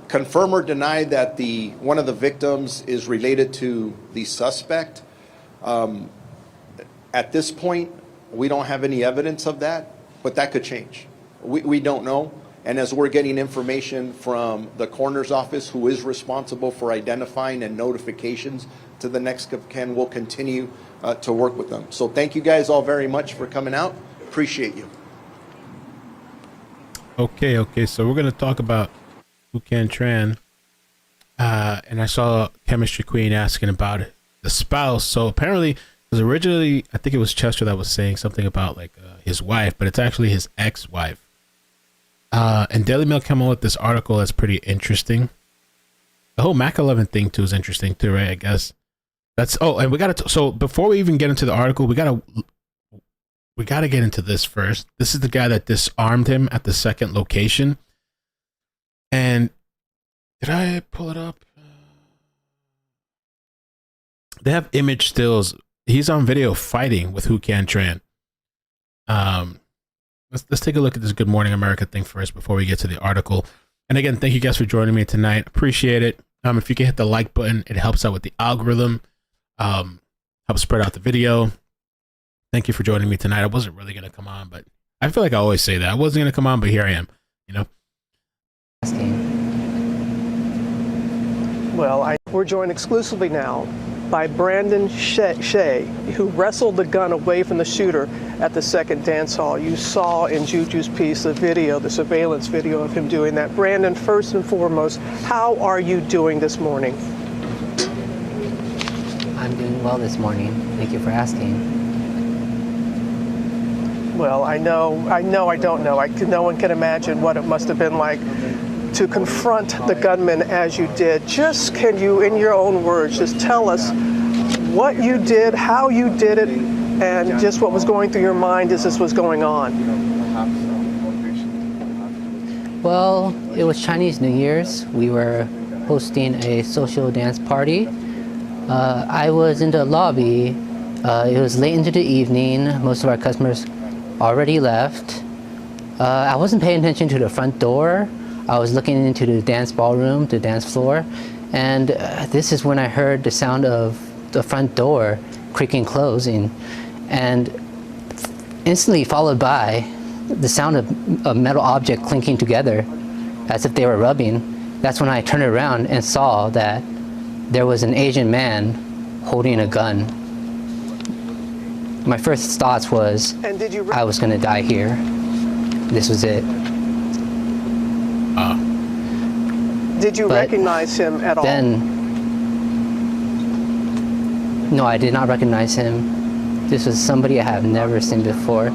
Confirm or deny that one of the victims is related to the suspect. At this point, we don't have any evidence of that, but that could change. We don't know. And as we're getting information from the coroner's office, who is responsible for identifying and notifications to the next of kin, we'll continue to work with them. So thank you guys all very much for coming out. Appreciate you. Okay, so we're going to talk about Tran. and I saw Chemistry Queen asking about the spouse. So apparently, because originally I think it was Chester that was saying something about like his wife, but it's actually his ex-wife. And Daily Mail came out with this article that's pretty interesting. The whole Mac 11 thing too is interesting too, right? I guess that's. Oh, and we gotta. So before we even get into the article, we gotta get into this first. This is the guy that disarmed him at the second location. And did I pull it up? They have image stills. He's on video fighting with Who Can Tran. Let's take a look at this Good Morning America thing first before we get to the article. And again, thank you guys for joining me tonight. Appreciate it. If you can hit the like button, it helps out with the algorithm. Helps spread out the video. Thank you for joining me tonight. I wasn't really going to come on, but I feel like I always say that. I wasn't going to come on, but here I am, you know? Well, we're joined exclusively now by Brandon Shea, who wrestled the gun away from the shooter at the second dance hall. You saw in Juju's piece the video, the surveillance video of him doing that. Brandon, first and foremost, how are you doing this morning? I'm doing well this morning. Thank you for asking. Well, I don't know. No one can imagine what it must have been like to confront the gunman as you did. Just can you, in your own words, just tell us what you did, how you did it, and just what was going through your mind as this was going on? Well, it was Chinese New Year's. We were hosting a social dance party. I was in the lobby. It was late into the evening. Most of our customers already left. I wasn't paying attention to the front door. I was looking into the dance ballroom, the dance floor, and this is when I heard the sound of the front door creaking closing, and instantly followed by the sound of a metal object clinking together as if they were rubbing. That's when I turned around and saw that there was an Asian man holding a gun. My first thoughts was, I was going to die here. This was it. Did you recognize him at all? No, I did not recognize him. This was somebody I have never seen before.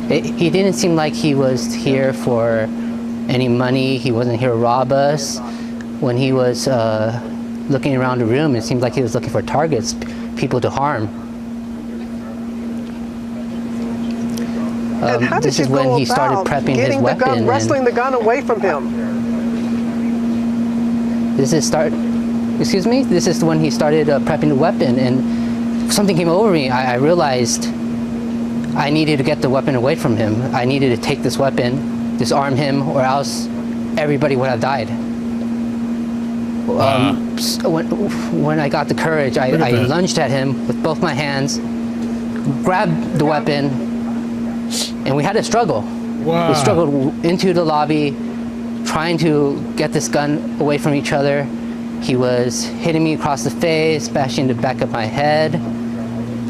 He didn't seem like he was here for any money. He wasn't here to rob us. When he was looking around the room, it seemed like he was looking for targets, people to harm. And how did this is you when go he started about prepping his getting the weapon. gun, wrestling the gun away from him? This is when he started prepping the weapon, and something came over me. I realized I needed to get the weapon away from him. I needed to take this weapon, disarm him, or else everybody would have died. So when I got the courage, I lunged at him with both my hands, grabbed the weapon, and we had a struggle. Wow. We struggled into the lobby, trying to get this gun away from each other. He was hitting me across the face, bashing the back of my head.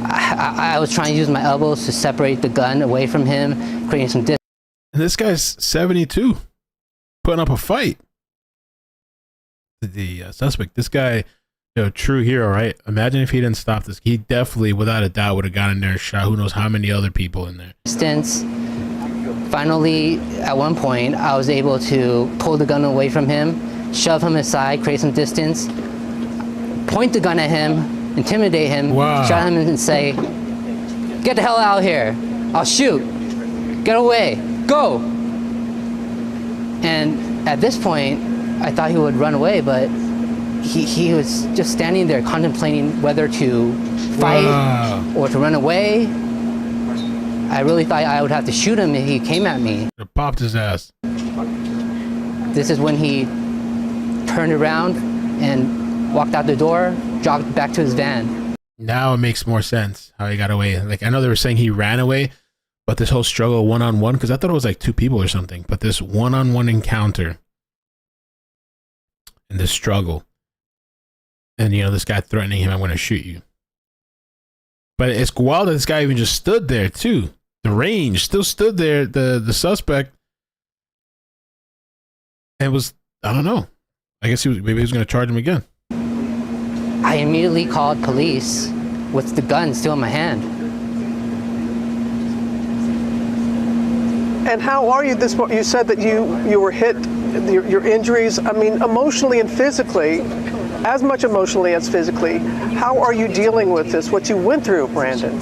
I was trying to use my elbows to separate the gun away from him, creating some distance. And this guy's 72, putting up a fight. The suspect, this guy, true hero, right? Imagine if he didn't stop this. He definitely, without a doubt, would have gone in there and shot who knows how many other people in there. Finally, at one point, I was able to pull the gun away from him, shove him aside, create some distance, point the gun at him, intimidate him, shot him and say, "Get the hell out of here. I'll shoot. Get away. Go." And at this point, I thought he would run away, but he was just standing there contemplating whether to fight or to run away. I really thought I would have to shoot him if he came at me. It popped his ass. This is when he turned around and walked out the door, jogged back to his van. Now it makes more sense how he got away. Like, I know they were saying he ran away, but this whole struggle one-on-one, because I thought it was like two people or something, but this one-on-one encounter and this struggle. And, this guy threatening him, "I'm going to shoot you." But it's wild that this guy even just stood there, too. The range still stood there, the suspect. And was, I don't know. I guess maybe he was going to charge him again. I immediately called police with the gun still in my hand. And how are you this morning? You said that you were hit, your injuries, I mean, emotionally and physically, as much emotionally as physically. How are you dealing with this, what you went through, Brandon?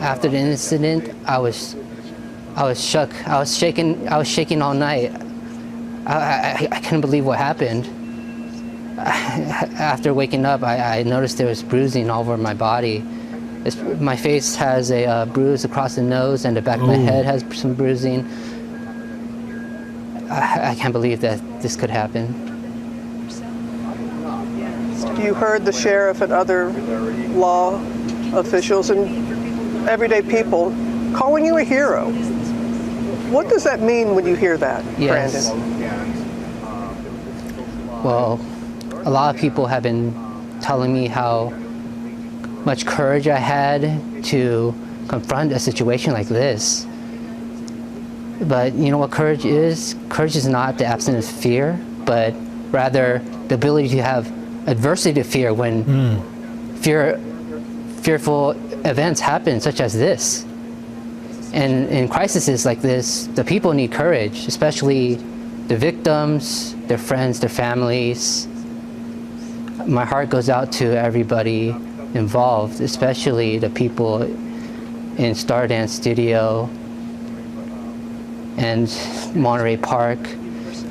After the incident, I was shook. I was shaking all night. I couldn't believe what happened. After waking up, I noticed there was bruising all over my body. My face has a bruise across the nose, and the back of my head has some bruising. I can't believe that this could happen. You heard the sheriff and other law officials and everyday people calling you a hero. What does that mean when you hear that, Yes. Brandon? Well, a lot of people have been telling me how much courage I had to confront a situation like this. But you know what courage is? Courage is not the absence of fear, but rather the ability to have adversity to fear when fearful events happen, such as this. And in crises like this, the people need courage, especially the victims, their friends, their families. My heart goes out to everybody involved, especially the people in Stardance Studio and Monterey Park.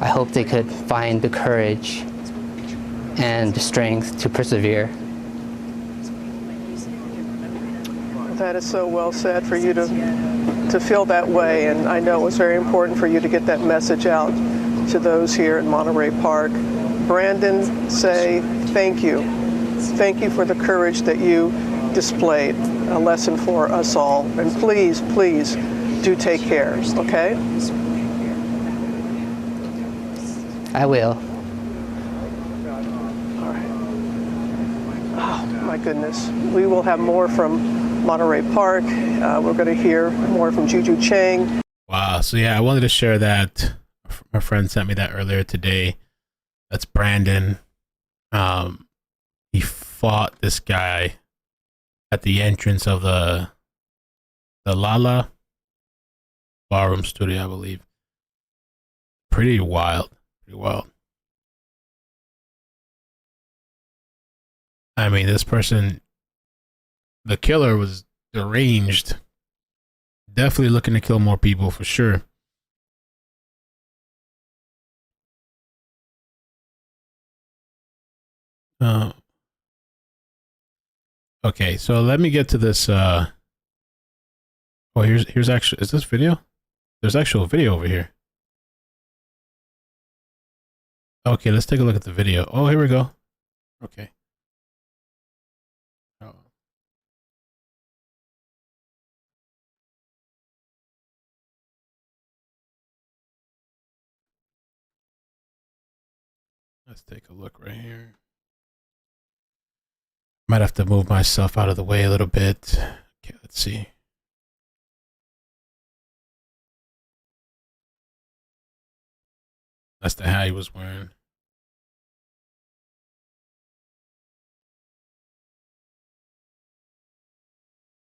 I hope they could find the courage and the strength to persevere. That is so well said for you to feel that way, and I know it was very important for you to get that message out to those here in Monterey Park. Brandon, say thank you. Thank you for the courage that you displayed, a lesson for us all. And please, please do take care, okay? I will. All right. Oh, my goodness. We will have more from Monterey Park. We're going to hear more from Juju Chang. Wow. So yeah, I wanted to share that. My friend sent me that earlier today. That's Brandon. He fought this guy at the entrance of the Lala Ballroom Studio, I believe. Pretty wild. Pretty wild. I mean, this person, the killer, was deranged. Definitely looking to kill more people for sure. Okay, so let me get to this. Oh, here's actually, is this video? There's actual video over here. Okay, let's take a look at the video. Oh, here we go. Okay. Oh. Let's take a look right here. Might have to move myself out of the way a little bit. Okay, let's see. That's the hat he was wearing.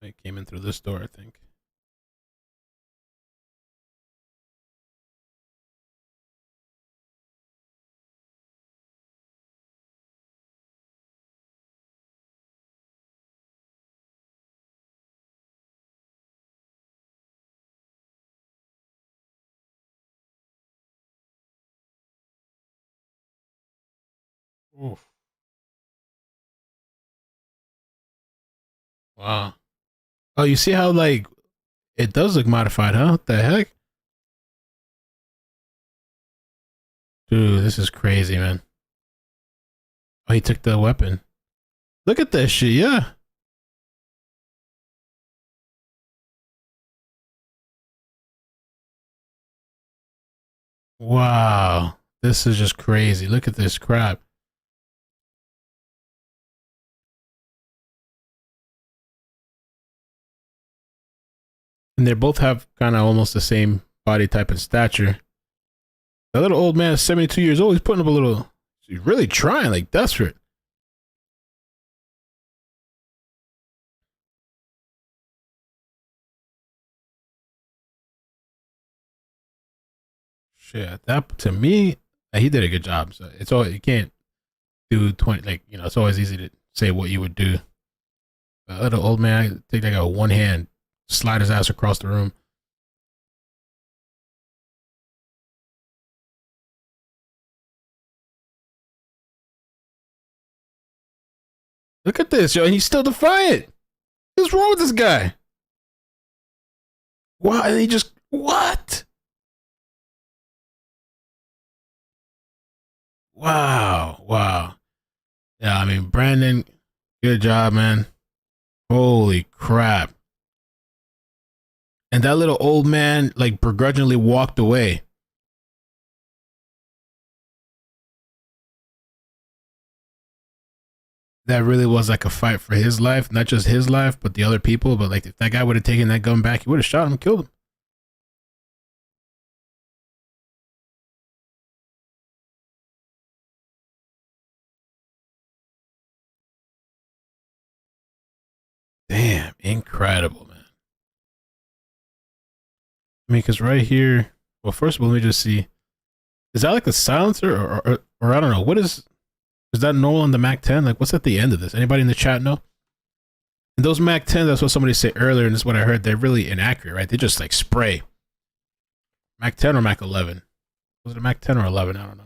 He came in through this door, I think. Oof. Wow. Oh, you see how, like, it does look modified, huh? What the heck? Dude, this is crazy, man. Oh, he took the weapon. Look at this shit, yeah. Wow. This is just crazy. Look at this crap. And they both have kind of almost the same body type and stature. That little old man is 72 years old. He's putting up a little. He's really trying, like desperate. Shit, that to me, he did a good job. So it's all you can't do 20. Like it's always easy to say what you would do. That little old man, take like a one hand, slide his ass across the room. Look at this, yo, and he's still defiant. What's wrong with this guy? Why? And he just what? Wow. Yeah, I mean, Brandon, good job, man. Holy crap. And that little old man, like, begrudgingly walked away. That really was like a fight for his life, not just his life, but the other people. But like, if that guy would have taken that gun back, he would have shot him and killed him. Damn, incredible, man. I mean, because right here, well, first of all, let me just see. Is that like a silencer or I don't know. What is that normal on the Mac 10? Like, what's at the end of this? Anybody in the chat know? And those Mac 10, that's what somebody said earlier, and this is what I heard. They're really inaccurate, right? They just like spray. Mac 10 or Mac 11? Was it a Mac 10 or 11? I don't know.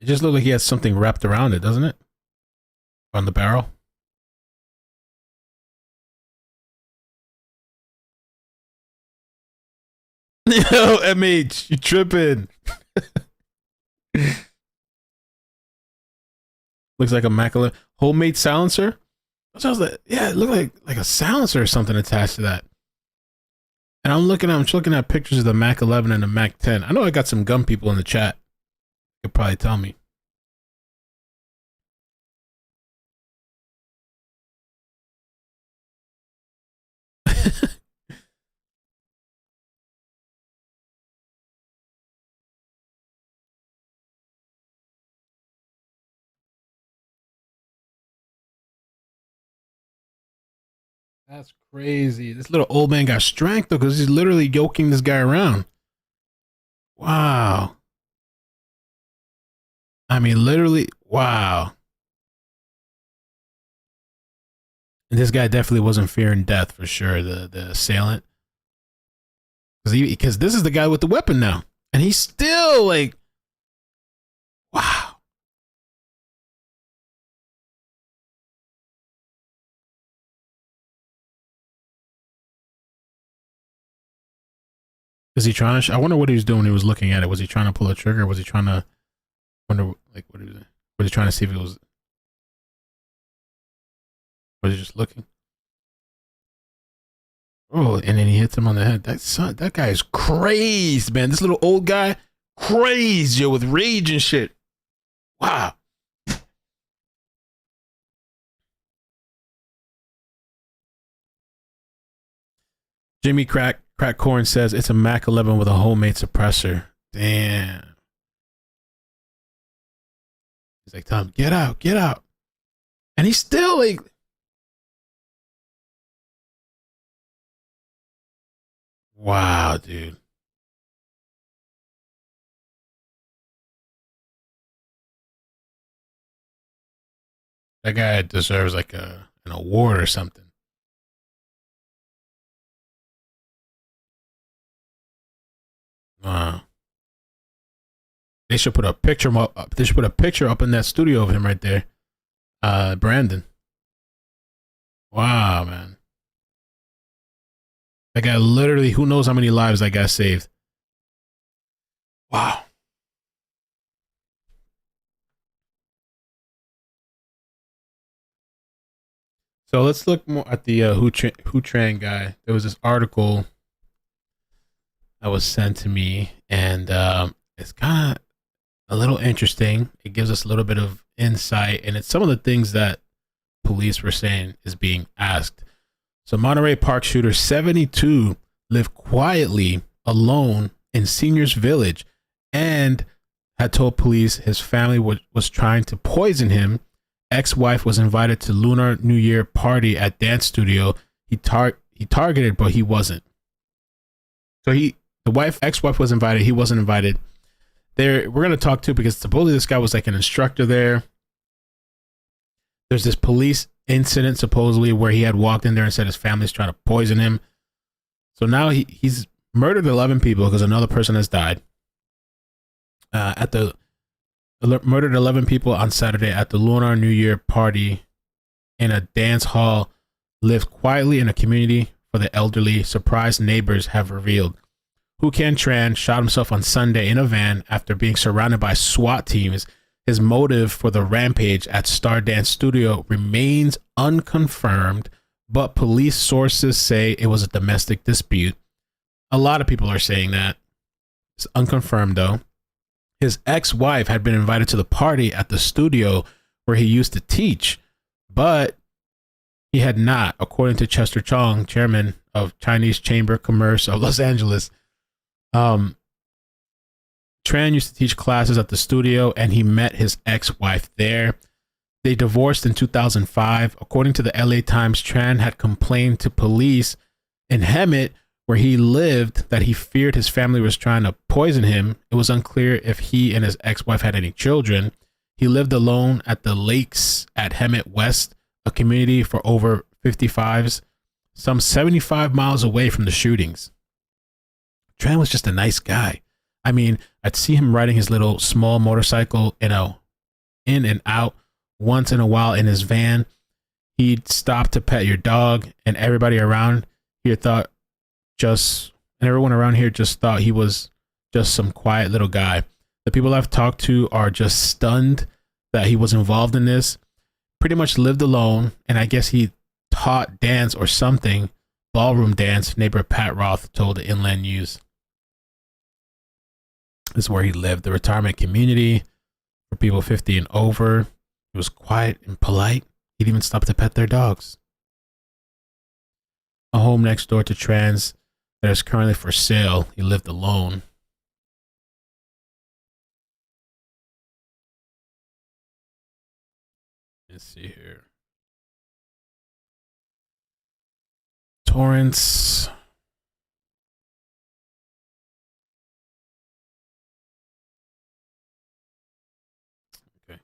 It just looked like he had something wrapped around it, doesn't it? On the barrel. Yo, MH, you tripping. Looks like a Mac 11 homemade silencer. So I was like, yeah, it looked like a silencer or something attached to that. And I'm looking at pictures of the Mac 11 and the Mac 10. I know I got some gun people in the chat. You could probably tell me. That's crazy. This little old man got strength though, because he's literally yoking this guy around. Wow. I mean, literally, wow. And this guy definitely wasn't fearing death for sure, the assailant. Because this is the guy with the weapon now. And he's still like, wow. Is he trying to? I wonder what he was doing when he was looking at it. Was he trying to pull a trigger? Was he trying to? Wonder like what was he trying to see if it was? Was he just looking? Oh, and then he hits him on the head. That guy is crazed, man. This little old guy, crazed, yo, with rage and shit. Wow. Jimmy Crack Corn says it's a Mac 11 with a homemade suppressor. Damn. He's like, Tom, get out. And he's still like, wow, dude. That guy deserves like an award or something. They should put a picture up. They should put a picture up in that studio of him right there. Brandon. Wow, man. That guy literally, who knows how many lives that guy saved. Wow. So let's look more at the Tran guy. There was this article that was sent to me, and it's kind of a little interesting. It gives us a little bit of insight, and it's some of the things that police were saying is being asked. So Monterey Park shooter 72 lived quietly alone in Seniors Village and had told police his family was trying to poison him. Ex-wife was invited to Lunar New Year party at dance studio. He targeted, but he wasn't. So ex-wife was invited. He wasn't invited. We're going to talk too, because supposedly this guy was like an instructor there. There's this police incident supposedly where he had walked in there and said his family's trying to poison him. So now he's murdered 11 people because another person has died. Murdered 11 people on Saturday at the Lunar New Year party in a dance hall. Lived quietly in a community for the elderly, surprised neighbors have revealed. Tran shot himself on Sunday in a van after being surrounded by SWAT teams. His motive for the rampage at Star Dance Studio remains unconfirmed, but police sources say it was a domestic dispute. A lot of people are saying that. It's unconfirmed though. His ex-wife had been invited to the party at the studio where he used to teach, but he had not, according to Chester Chong, chairman of Chinese Chamber of Commerce of Los Angeles. Tran used to teach classes at the studio, and he met his ex-wife there. They divorced in 2005. According to the LA Times, Tran had complained to police in Hemet, where he lived, that he feared his family was trying to poison him. It was unclear if he and his ex-wife had any children. He lived alone at the lakes at Hemet West, a community for over 55s, some 75 miles away from the shootings. Tran was just a nice guy. I mean, I'd see him riding his little small motorcycle in and out once in a while in his van. He'd stop to pet your dog, and everybody around here everyone around here just thought he was just some quiet little guy. The people I've talked to are just stunned that he was involved in this. Pretty much lived alone, and I guess he taught dance or something, ballroom dance, neighbor Pat Roth told the Inland News. This is where he lived, the retirement community for people 50 and over. He was quiet and polite. He'd even stop to pet their dogs. A home next door to Tran's that is currently for sale. He lived alone. Let's see here. Torrance. Okay.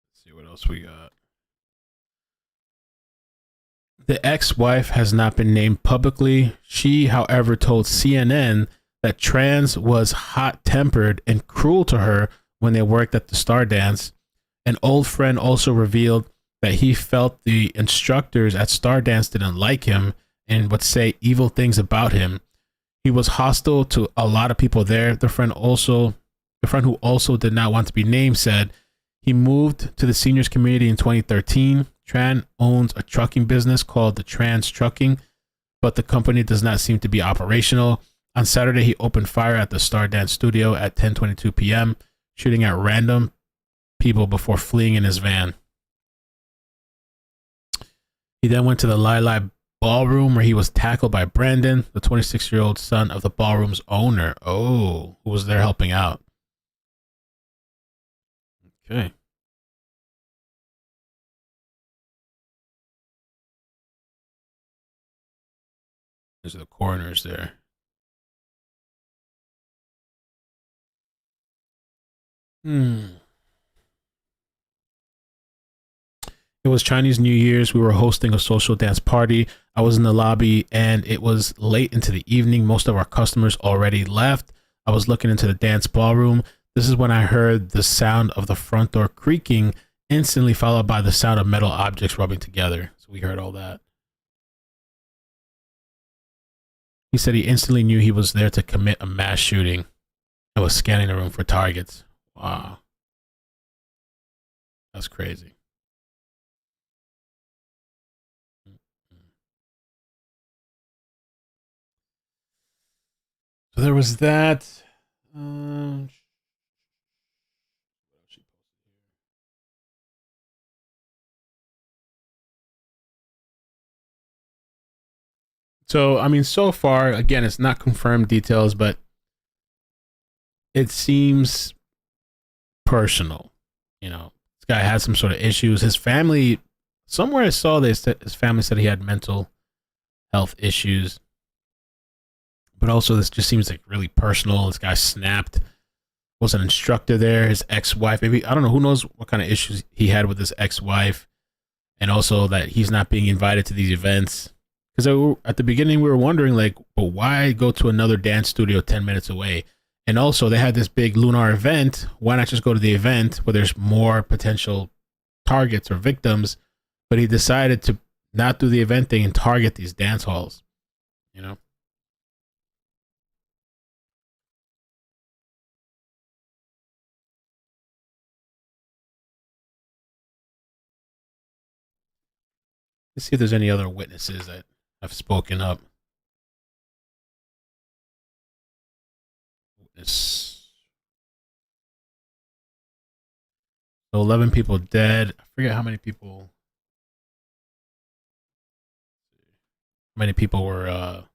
Let's see what else we got. The ex-wife has not been named publicly. She, however, told CNN that Tran was hot-tempered and cruel to her when they worked at the Star Dance. An old friend also revealed that he felt the instructors at Star Dance didn't like him and would say evil things about him. He was hostile to a lot of people there. The friend who also did not want to be named said he moved to the seniors community in 2013. Tran owns a trucking business called the Tran's Trucking, but the company does not seem to be operational. On Saturday, he opened fire at the Star Dance studio at 10:22 p.m., shooting at random people before fleeing in his van. He then went to the Lai Ballroom, where he was tackled by Brandon, the 26-year-old son of the ballroom's owner. Oh, who was there helping out. Okay. These are the coroners there. It was Chinese New Year's. We were hosting a social dance party. I was in the lobby and it was late into the evening. Most of our customers already left. I was looking into the dance ballroom. This is when I heard the sound of the front door creaking, instantly followed by the sound of metal objects rubbing together. So we heard all that. He said he instantly knew he was there to commit a mass shooting. I was scanning the room for targets. Wow. That's crazy. So there was that. So, I mean, so far, again, it's not confirmed details, but it seems personal. You know, this guy had some sort of issues. His family, somewhere I saw this, that his family said he had mental health issues. But also, this just seems like really personal. This guy snapped. Was an instructor there. His ex-wife, maybe, I don't know, who knows what kind of issues he had with his ex-wife. And also that he's not being invited to these events. Because at the beginning, we were wondering, like, well, why go to another dance studio 10 minutes away? And also, they had this big lunar event. Why not just go to the event where there's more potential targets or victims? But he decided to not do the event thing and target these dance halls. You know? Let's see if there's any other witnesses that have spoken up. Witness. So 11 people dead. I forget how many people. How many people were?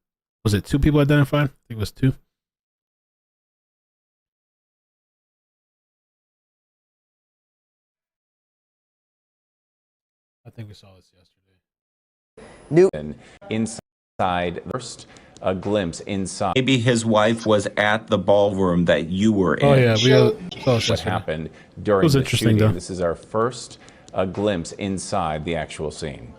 Was it 2 people identified? I think it was 2. I think we saw this yesterday. Inside, first a glimpse inside. Maybe his wife was at the ballroom that you were in. Oh yeah, we saw this what yesterday. happened during was the interesting, shooting. though. This is our first glimpse inside the actual scene.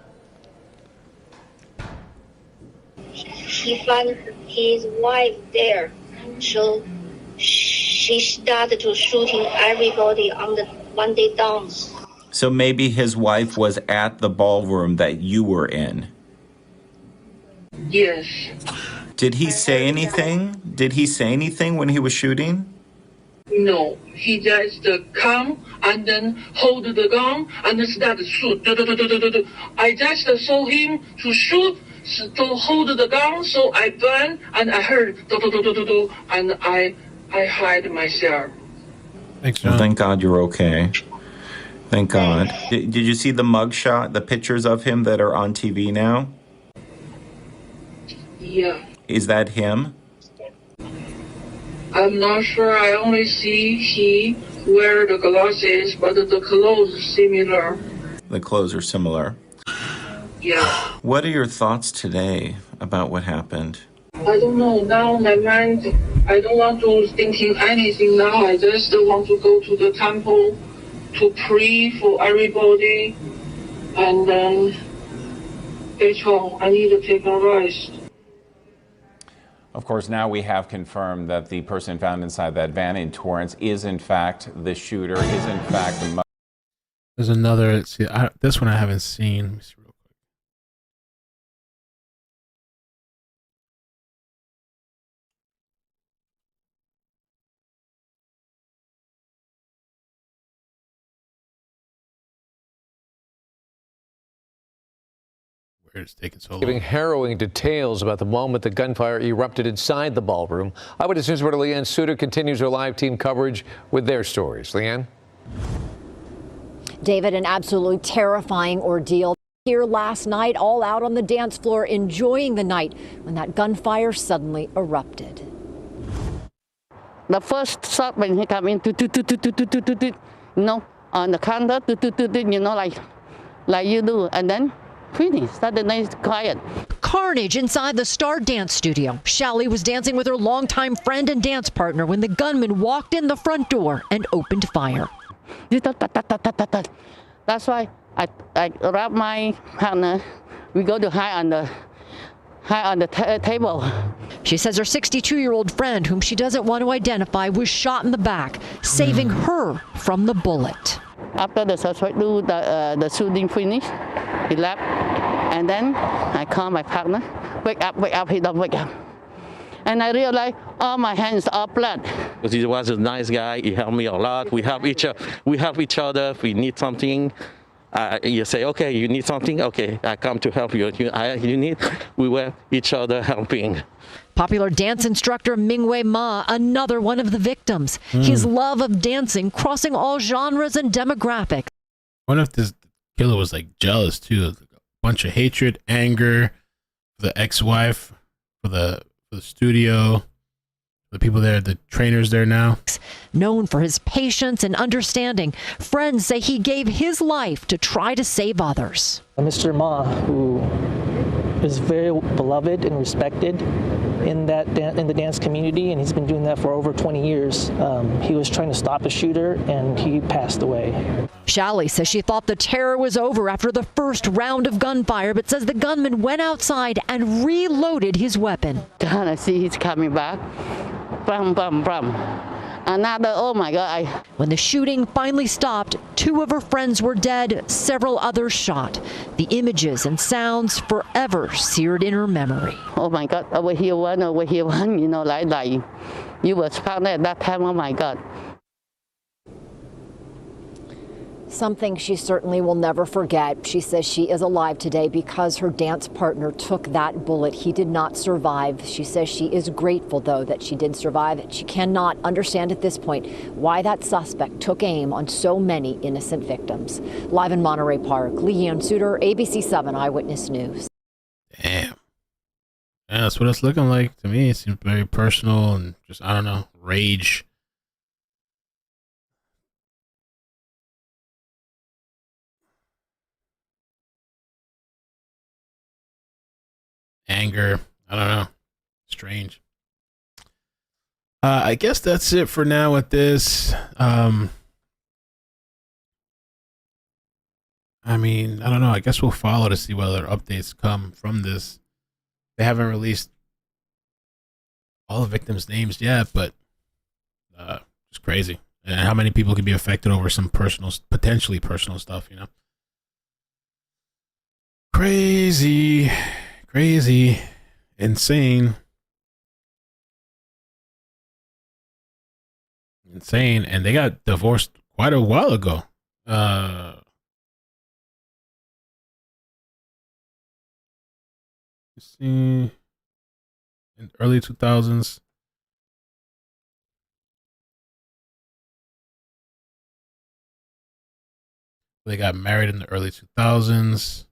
He found his wife there, so she started to shooting everybody on the one day dance. So maybe his wife was at the ballroom that you were in. Yes. Did he say anything? Did he say anything when he was shooting? No, he just come and then hold the gun and start to shoot. I just saw him to shoot, to hold the gun, so I ran and I heard and I hide myself. Thanks, Well, John. thank God you're okay. Thank God. Did you see the mugshot, the pictures of him that are on TV now? Yeah. Is that him? I'm not sure. I only see he wear the glasses, but the clothes similar. The clothes are similar. Yeah. What are your thoughts today about what happened? I don't know. Now my mind, I don't want to thinking anything now. I just want to go to the temple to pray for everybody, and then it's all. I need to take a rest. Of course, now we have confirmed that the person found inside that van in Torrance is in fact the shooter, is in fact the There's another. Let's see, this one I haven't seen. Let me see real quick. Where it's taking so long. Giving harrowing details about the moment the gunfire erupted inside the ballroom. Eyewitness News reporter Leanne Suter continues her live team coverage with their stories. Leanne? David, an absolutely terrifying ordeal here last night, all out on the dance floor enjoying the night when that gunfire suddenly erupted. The first shot when he came in, you know, on the counter, you know, like you do, and then finish. Suddenly it's quiet. Carnage inside the Star Dance Studio. Shelly was dancing with her longtime friend and dance partner when the gunman walked in the front door and opened fire. That's why I grab my partner. We go to hide on the table. She says her 62-year-old friend, whom she doesn't want to identify, was shot in the back, saving her from the bullet. After the suspect do the shooting finish, he left, and then I call my partner. Wake up, he don't wake up. And I realized all my hands are blood. He was a nice guy. He helped me a lot. We help each other. If we need something, you say, okay, you need something? Okay, I come to help you. You need? We were each other helping. Popular dance instructor Mingwei Ma, another one of the victims. His love of dancing crossing all genres and demographics. I wonder if this killer was like jealous too. A bunch of hatred, anger, the ex-wife, for the studio, the people there, the trainers there now. Known for his patience and understanding, friends say he gave his life to try to save others. Mr. Ma, who is very beloved and respected in the dance community, and he's been doing that for over 20 years. He was trying to stop a shooter, and he passed away. Shally says she thought the terror was over after the first round of gunfire, but says the gunman went outside and reloaded his weapon. God, I see he's coming back. Bam, bam, bam. Another, oh my God. When the shooting finally stopped, 2 of her friends were dead, several others shot. The images and sounds forever seared in her memory. Oh my God, over here one, you know, like you were found at that time, oh my God. Something she certainly will never forget. She says she is alive today because her dance partner took that bullet. He did not survive. She says she is grateful, though, that she did survive. She cannot understand at this point why that suspect took aim on so many innocent victims. Live in Monterey Park, Leanne Suter, ABC 7 Eyewitness News. Damn. Yeah, that's what it's looking like to me. It seems very personal and just, I don't know, rage. Anger. I don't know. Strange. I guess that's it for now with this. I mean, I don't know. I guess we'll follow to see what other updates come from this. They haven't released all the victims' names yet, but it's crazy. And how many people can be affected over some potentially personal stuff, you know? Crazy. Crazy, insane, and they got divorced quite a while ago. Let's see, in the early 2000s. They got married in the early 2000s.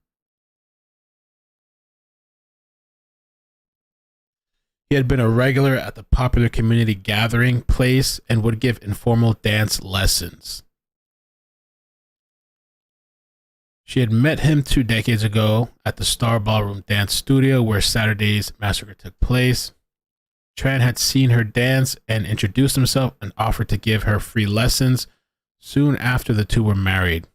He had been a regular at the popular community gathering place and would give informal dance lessons. She had met him 2 decades ago at the Star Ballroom Dance Studio where Saturday's massacre took place. Tran had seen her dance and introduced himself and offered to give her free lessons soon after the two were married.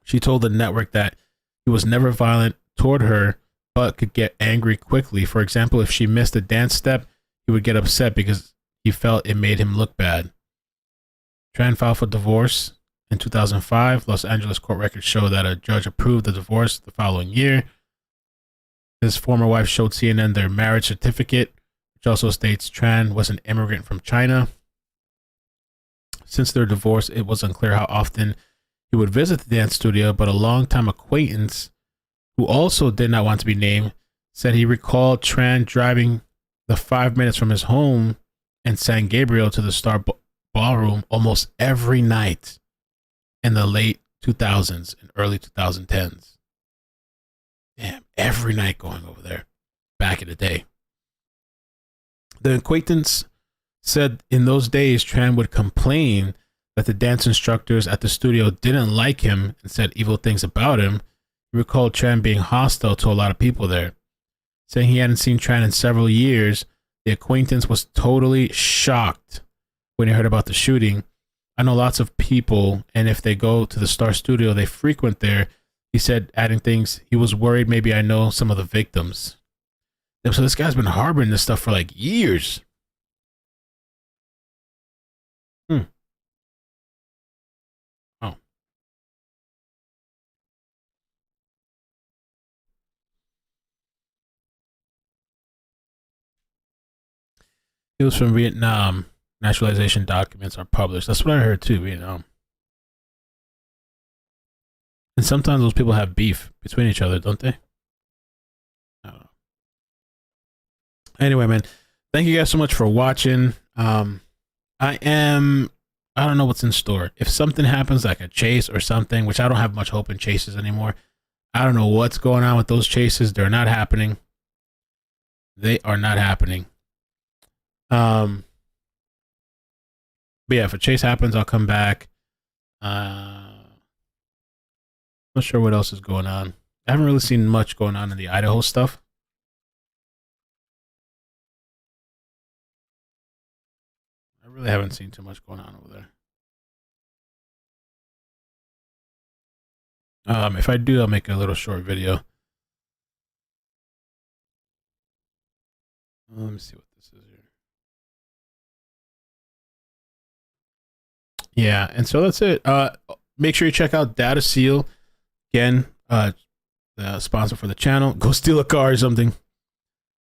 She told the network that he was never violent toward her, but could get angry quickly. For example, if she missed a dance step, he would get upset because he felt it made him look bad. Tran filed for divorce in 2005. Los Angeles court records show that a judge approved the divorce the following year. His former wife showed CNN their marriage certificate, which also states Tran was an immigrant from China. Since their divorce, it was unclear how often he would visit the dance studio, but a longtime acquaintance who also did not want to be named, said he recalled Tran driving the 5 minutes from his home in San Gabriel to the Star Ballroom almost every night in the late 2000s and early 2010s. Damn, every night going over there back in the day. The acquaintance said in those days, Tran would complain that the dance instructors at the studio didn't like him and said evil things about him. He recalled Tran being hostile to a lot of people there. Saying he hadn't seen Tran in several years, the acquaintance was totally shocked when he heard about the shooting. I know lots of people, and if they go to the Star Studio, they frequent there. He said, adding things, he was worried maybe I know some of the victims. So this guy's been harboring this stuff for like years. Oh. He was from Vietnam. Naturalization documents are published. That's what I heard too, Vietnam. And sometimes those people have beef between each other, don't they? I don't know. Anyway, man, thank you guys so much for watching. I don't know what's in store. If something happens like a chase or something, which I don't have much hope in chases anymore, I don't know what's going on with those chases. They're not happening. They are not happening. But yeah, if a chase happens, I'll come back. Not sure what else is going on. I haven't really seen much going on in the Idaho stuff. I really haven't seen too much going on over there. If I do, I'll make a little short video. Let me see what this is here. Yeah, and so that's it. Make sure you check out Data Seal. Again, the sponsor for the channel. Go steal a car or something.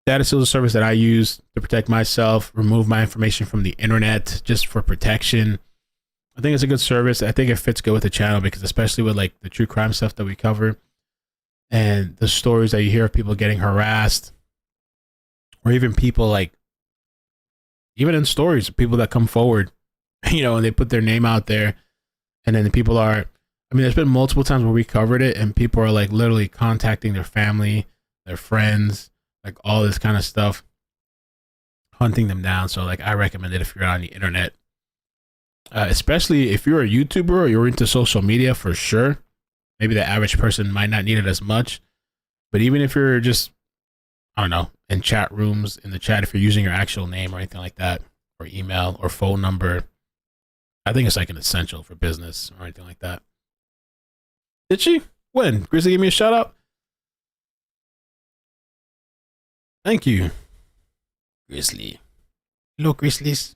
Data Seal is a service that I use to protect myself, remove my information from the internet just for protection. I think it's a good service. I think it fits good with the channel because especially with like the true crime stuff that we cover and the stories that you hear of people getting harassed, or even people like, even in stories, people that come forward, you know, and they put their name out there, and then the people are, I mean, there's been multiple times where we covered it and people are like literally contacting their family, their friends, like all this kind of stuff, hunting them down. So like, I recommend it if you're on the internet, especially if you're a YouTuber or you're into social media, for sure. Maybe the average person might not need it as much, but even if you're just, I don't know, in chat rooms, in the chat, if you're using your actual name or anything like that, or email or phone number, I think it's like an essential for business or anything like that. Did she? When? Grizzly gave me a shout out? Thank you, Grizzly. Hello, Grizzlies.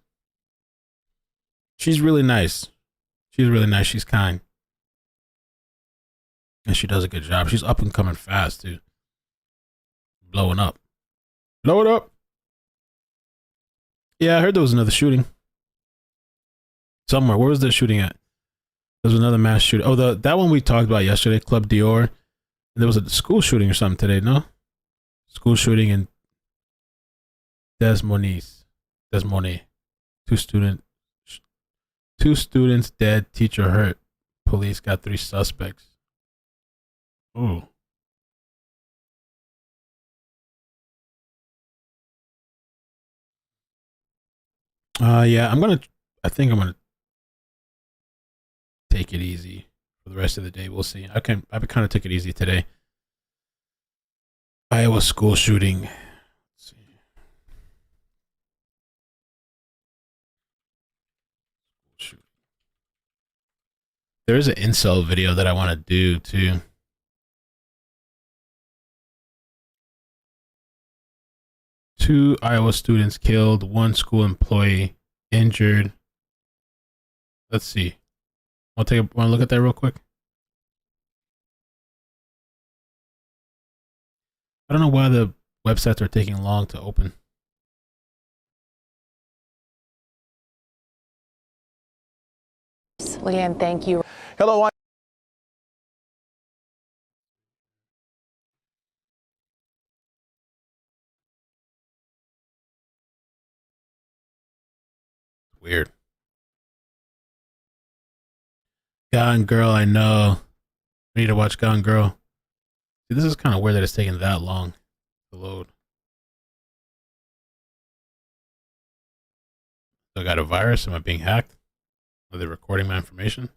She's really nice. She's really nice. She's kind. And she does a good job. She's up and coming fast, too. Blowing up. Blow it up. Yeah, I heard there was another shooting. Somewhere. Where was the shooting at? There was another mass shooting. Oh, that one we talked about yesterday, Club Dior. And there was a school shooting or something today, no? School shooting in Des Moines. Two students dead, teacher hurt. Police got 3 suspects. Ooh. Yeah, I think I'm gonna take it easy for the rest of the day. We'll see. I kind of took it easy today. Iowa school shooting. Let's see. There is an incel video that I want to do too. Two Iowa students killed, 1 school employee injured. Let's see. Want to look at that real quick? I don't know why the websites are taking long to open. Leanne, thank you. Hello. Weird. Gone Girl, I know. I need to watch Gone Girl. See, this is kind of weird that it's taking that long to load. So I got a virus? Am I being hacked? Are they recording my information?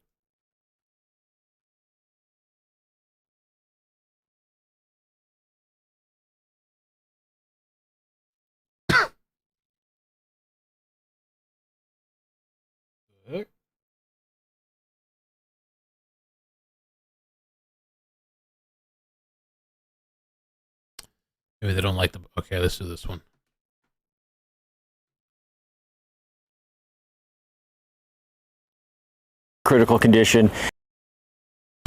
Maybe they don't like the... Okay, let's do this one. Critical condition.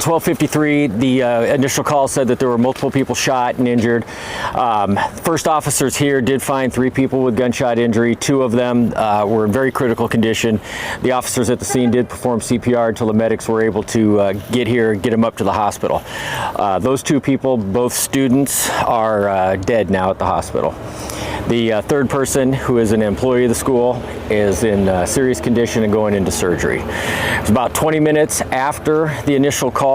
12:53, the initial call said that there were multiple people shot and injured. First officers here did find 3 people with gunshot injury. 2 of them were in very critical condition. The officers at the scene did perform CPR until the medics were able to get here and get them up to the hospital. Those 2 people, both students, are dead now at the hospital. The third person, who is an employee of the school, is in serious condition and going into surgery. It was about 20 minutes after the initial call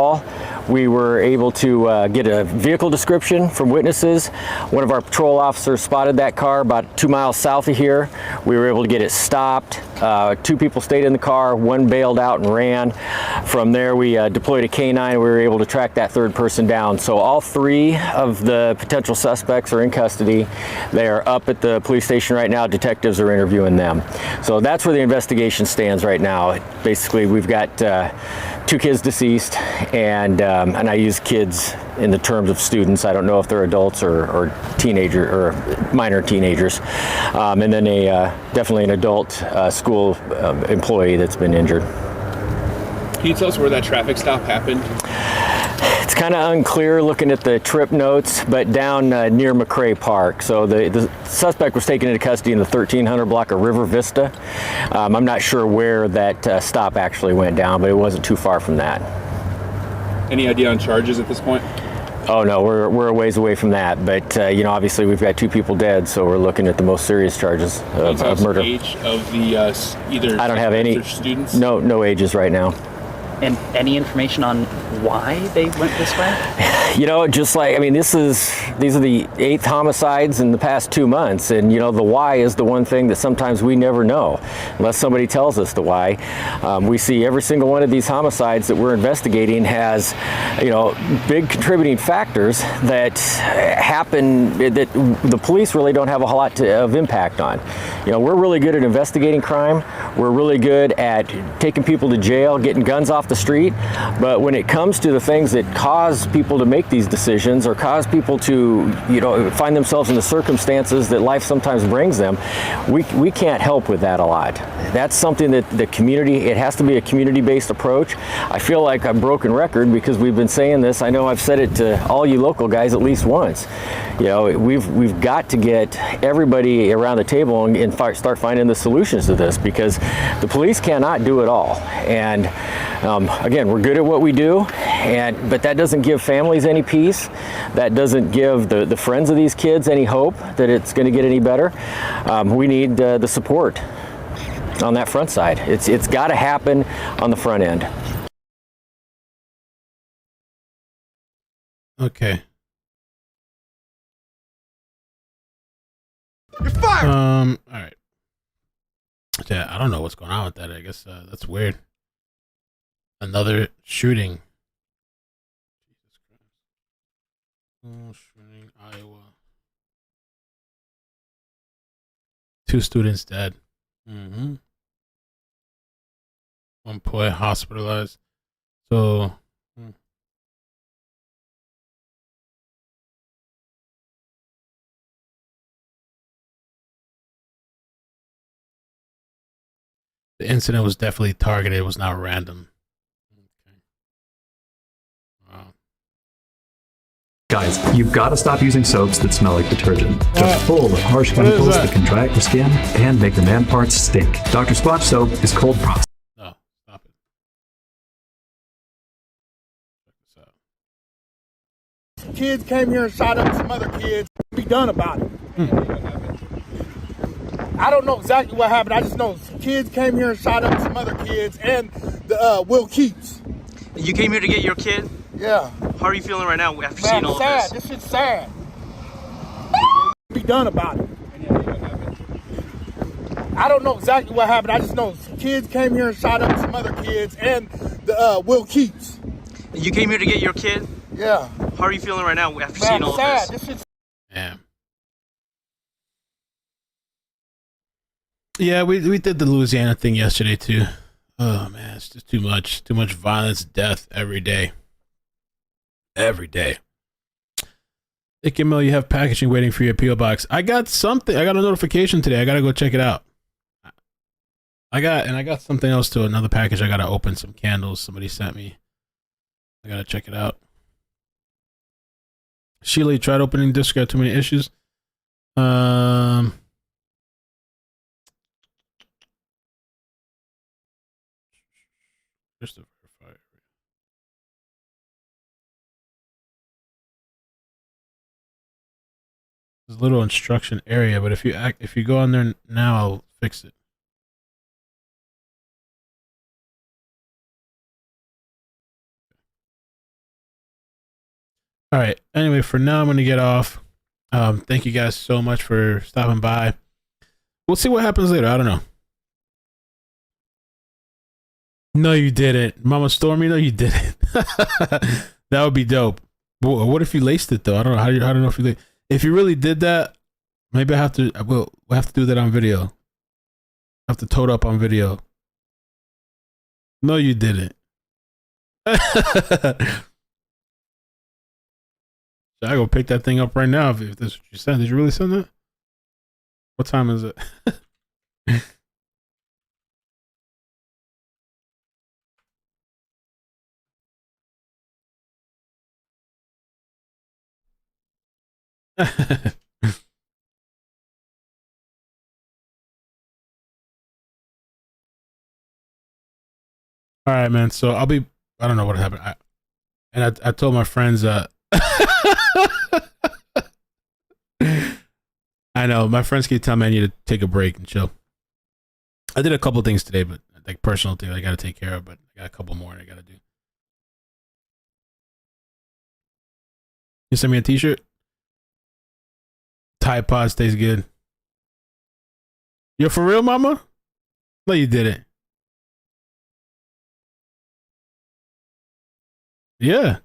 We were able to get a vehicle description from witnesses. One of our patrol officers spotted that car about 2 miles south of here. We were able to get it stopped. 2 people stayed in the car, 1 bailed out and ran. From there we deployed a K-9. We were able to track that 3rd person down. So all 3 of the potential suspects are in custody. They are up at the police station right now. Detectives are interviewing them. So that's where the investigation stands right now. Basically, we've got 2 kids deceased, and I use kids in the terms of students. I don't know if they're adults or teenager or minor teenagers. And then definitely an adult school employee that's been injured. Can you tell us where that traffic stop happened? It's kind of unclear looking at the trip notes, but down near Monterey Park. So the suspect was taken into custody in the 1300 block of River Vista. I'm not sure where that stop actually went down, but it wasn't too far from that. Any idea on charges at this point? Oh no, we're a ways away from that, but obviously we've got 2 people dead, so we're looking at the most serious charges of murder. Age of the either I don't have any students. No ages right now. And any information on why they went this way? Just like, these are the 8th homicides in the past 2 months, and the why is the one thing that sometimes we never know unless somebody tells us the why. We see every single one of these homicides that we're investigating has big contributing factors that happen that the police really don't have a whole lot of impact on. We're really good at investigating crime. We're really good at taking people to jail, getting guns off the street, but when it comes to the things that cause people to make these decisions or cause people to find themselves in the circumstances that life sometimes brings them, we can't help with that a lot. That's something that the community, it has to be a community-based approach. I feel like I'm broken record because we've been saying this. I know I've said it to all you local guys at least once. We've got to get everybody around the table and start finding the solutions to this, because the police cannot do it all. And again, we're good at what we do, but that doesn't give families any peace. That doesn't give the friends of these kids any hope that it's going to get any better. We need the support on that front side. It's got to happen on the front end. Okay. You're fired! All right. Yeah, I don't know what's going on with that. I guess that's weird. Another shooting. Jesus Christ. Oh, shooting, Iowa. 2 students dead. Mm-hmm. 1 boy hospitalized. So, the incident was definitely targeted. It was not random. Guys, you've got to stop using soaps that smell like detergent. They're full of harsh chemicals that can dry out your skin and make the man parts stink. Dr. Squatch soap is cold processed. No, stop it. Check this out. Kids came here and shot up some other kids. Be done about it. I don't know exactly what happened. I just know some kids came here and shot up some other kids and the Will Keeps. You came here to get your kid? Yeah. How are you feeling right now after Man, seeing all sad. of this? This shit's sad. Be done about it. I don't know exactly what happened. I just know some kids came here and shot up some other kids and the Will Keeps. You came here to get your kid? Yeah. How are you feeling right now after Man, seeing all sad. of this? This shit's Yeah, we did the Louisiana thing yesterday too. Oh man, it's just too much violence, death every day. Every day. iCkEdMeL, you have packaging waiting for your PO box. I got something. I got a notification today. I gotta go check it out. I got something else too. Another package. I gotta open some candles somebody sent me. I gotta check it out. Sheila, you tried opening disc, got too many issues. Just to verify. There's a little instruction area, but if you go on there now, I'll fix it. All right. Anyway, for now, I'm going to get off. Thank you guys so much for stopping by. We'll see what happens later. I don't know. No, you didn't. Mama Stormy, no, you didn't. That would be dope. What if you laced it, though? I don't know. I don't know if you if you really did that, maybe I have to. We'll have to do that on video. I have to tote up on video. No, you didn't. Should I go pick that thing up right now if that's what you said? Did you really send that? What time is it? All right, man. So I don't know what happened. I told my friends, I know my friends keep telling me I need to take a break and chill. I did a couple things today, but like personal things I got to take care of, but I got a couple more I got to do. You send me a t-shirt? Tide Pod stays good. You're for real, mama? No, you didn't. Yeah.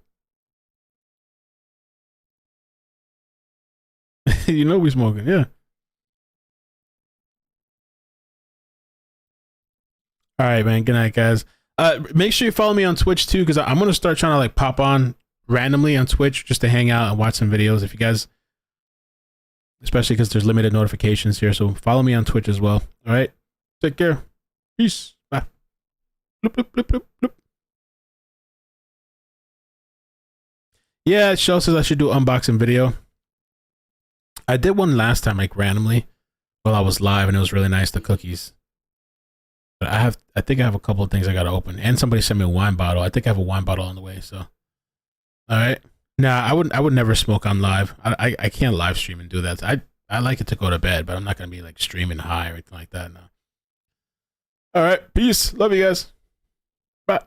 You know we smoking, yeah. All right, man. Good night, guys. Make sure you follow me on Twitch too, because I'm gonna start trying to like pop on randomly on Twitch just to hang out and watch some videos. If you guys, especially because there's limited notifications here, so follow me on Twitch as well. All right. Take care. Peace. Bye. Bloop, bloop, bloop, bloop, bloop. Yeah, Shell says I should do an unboxing video. I did one last time, like randomly, while I was live, and it was really nice. The cookies. But I think I have a couple of things I gotta open, and somebody sent me a wine bottle. I think I have a wine bottle on the way. So, all right. Nah, I would never smoke on live. I can't live stream and do that. I like it to go to bed, but I'm not gonna be like streaming high or anything like that. No. All right. Peace. Love you guys. Bye.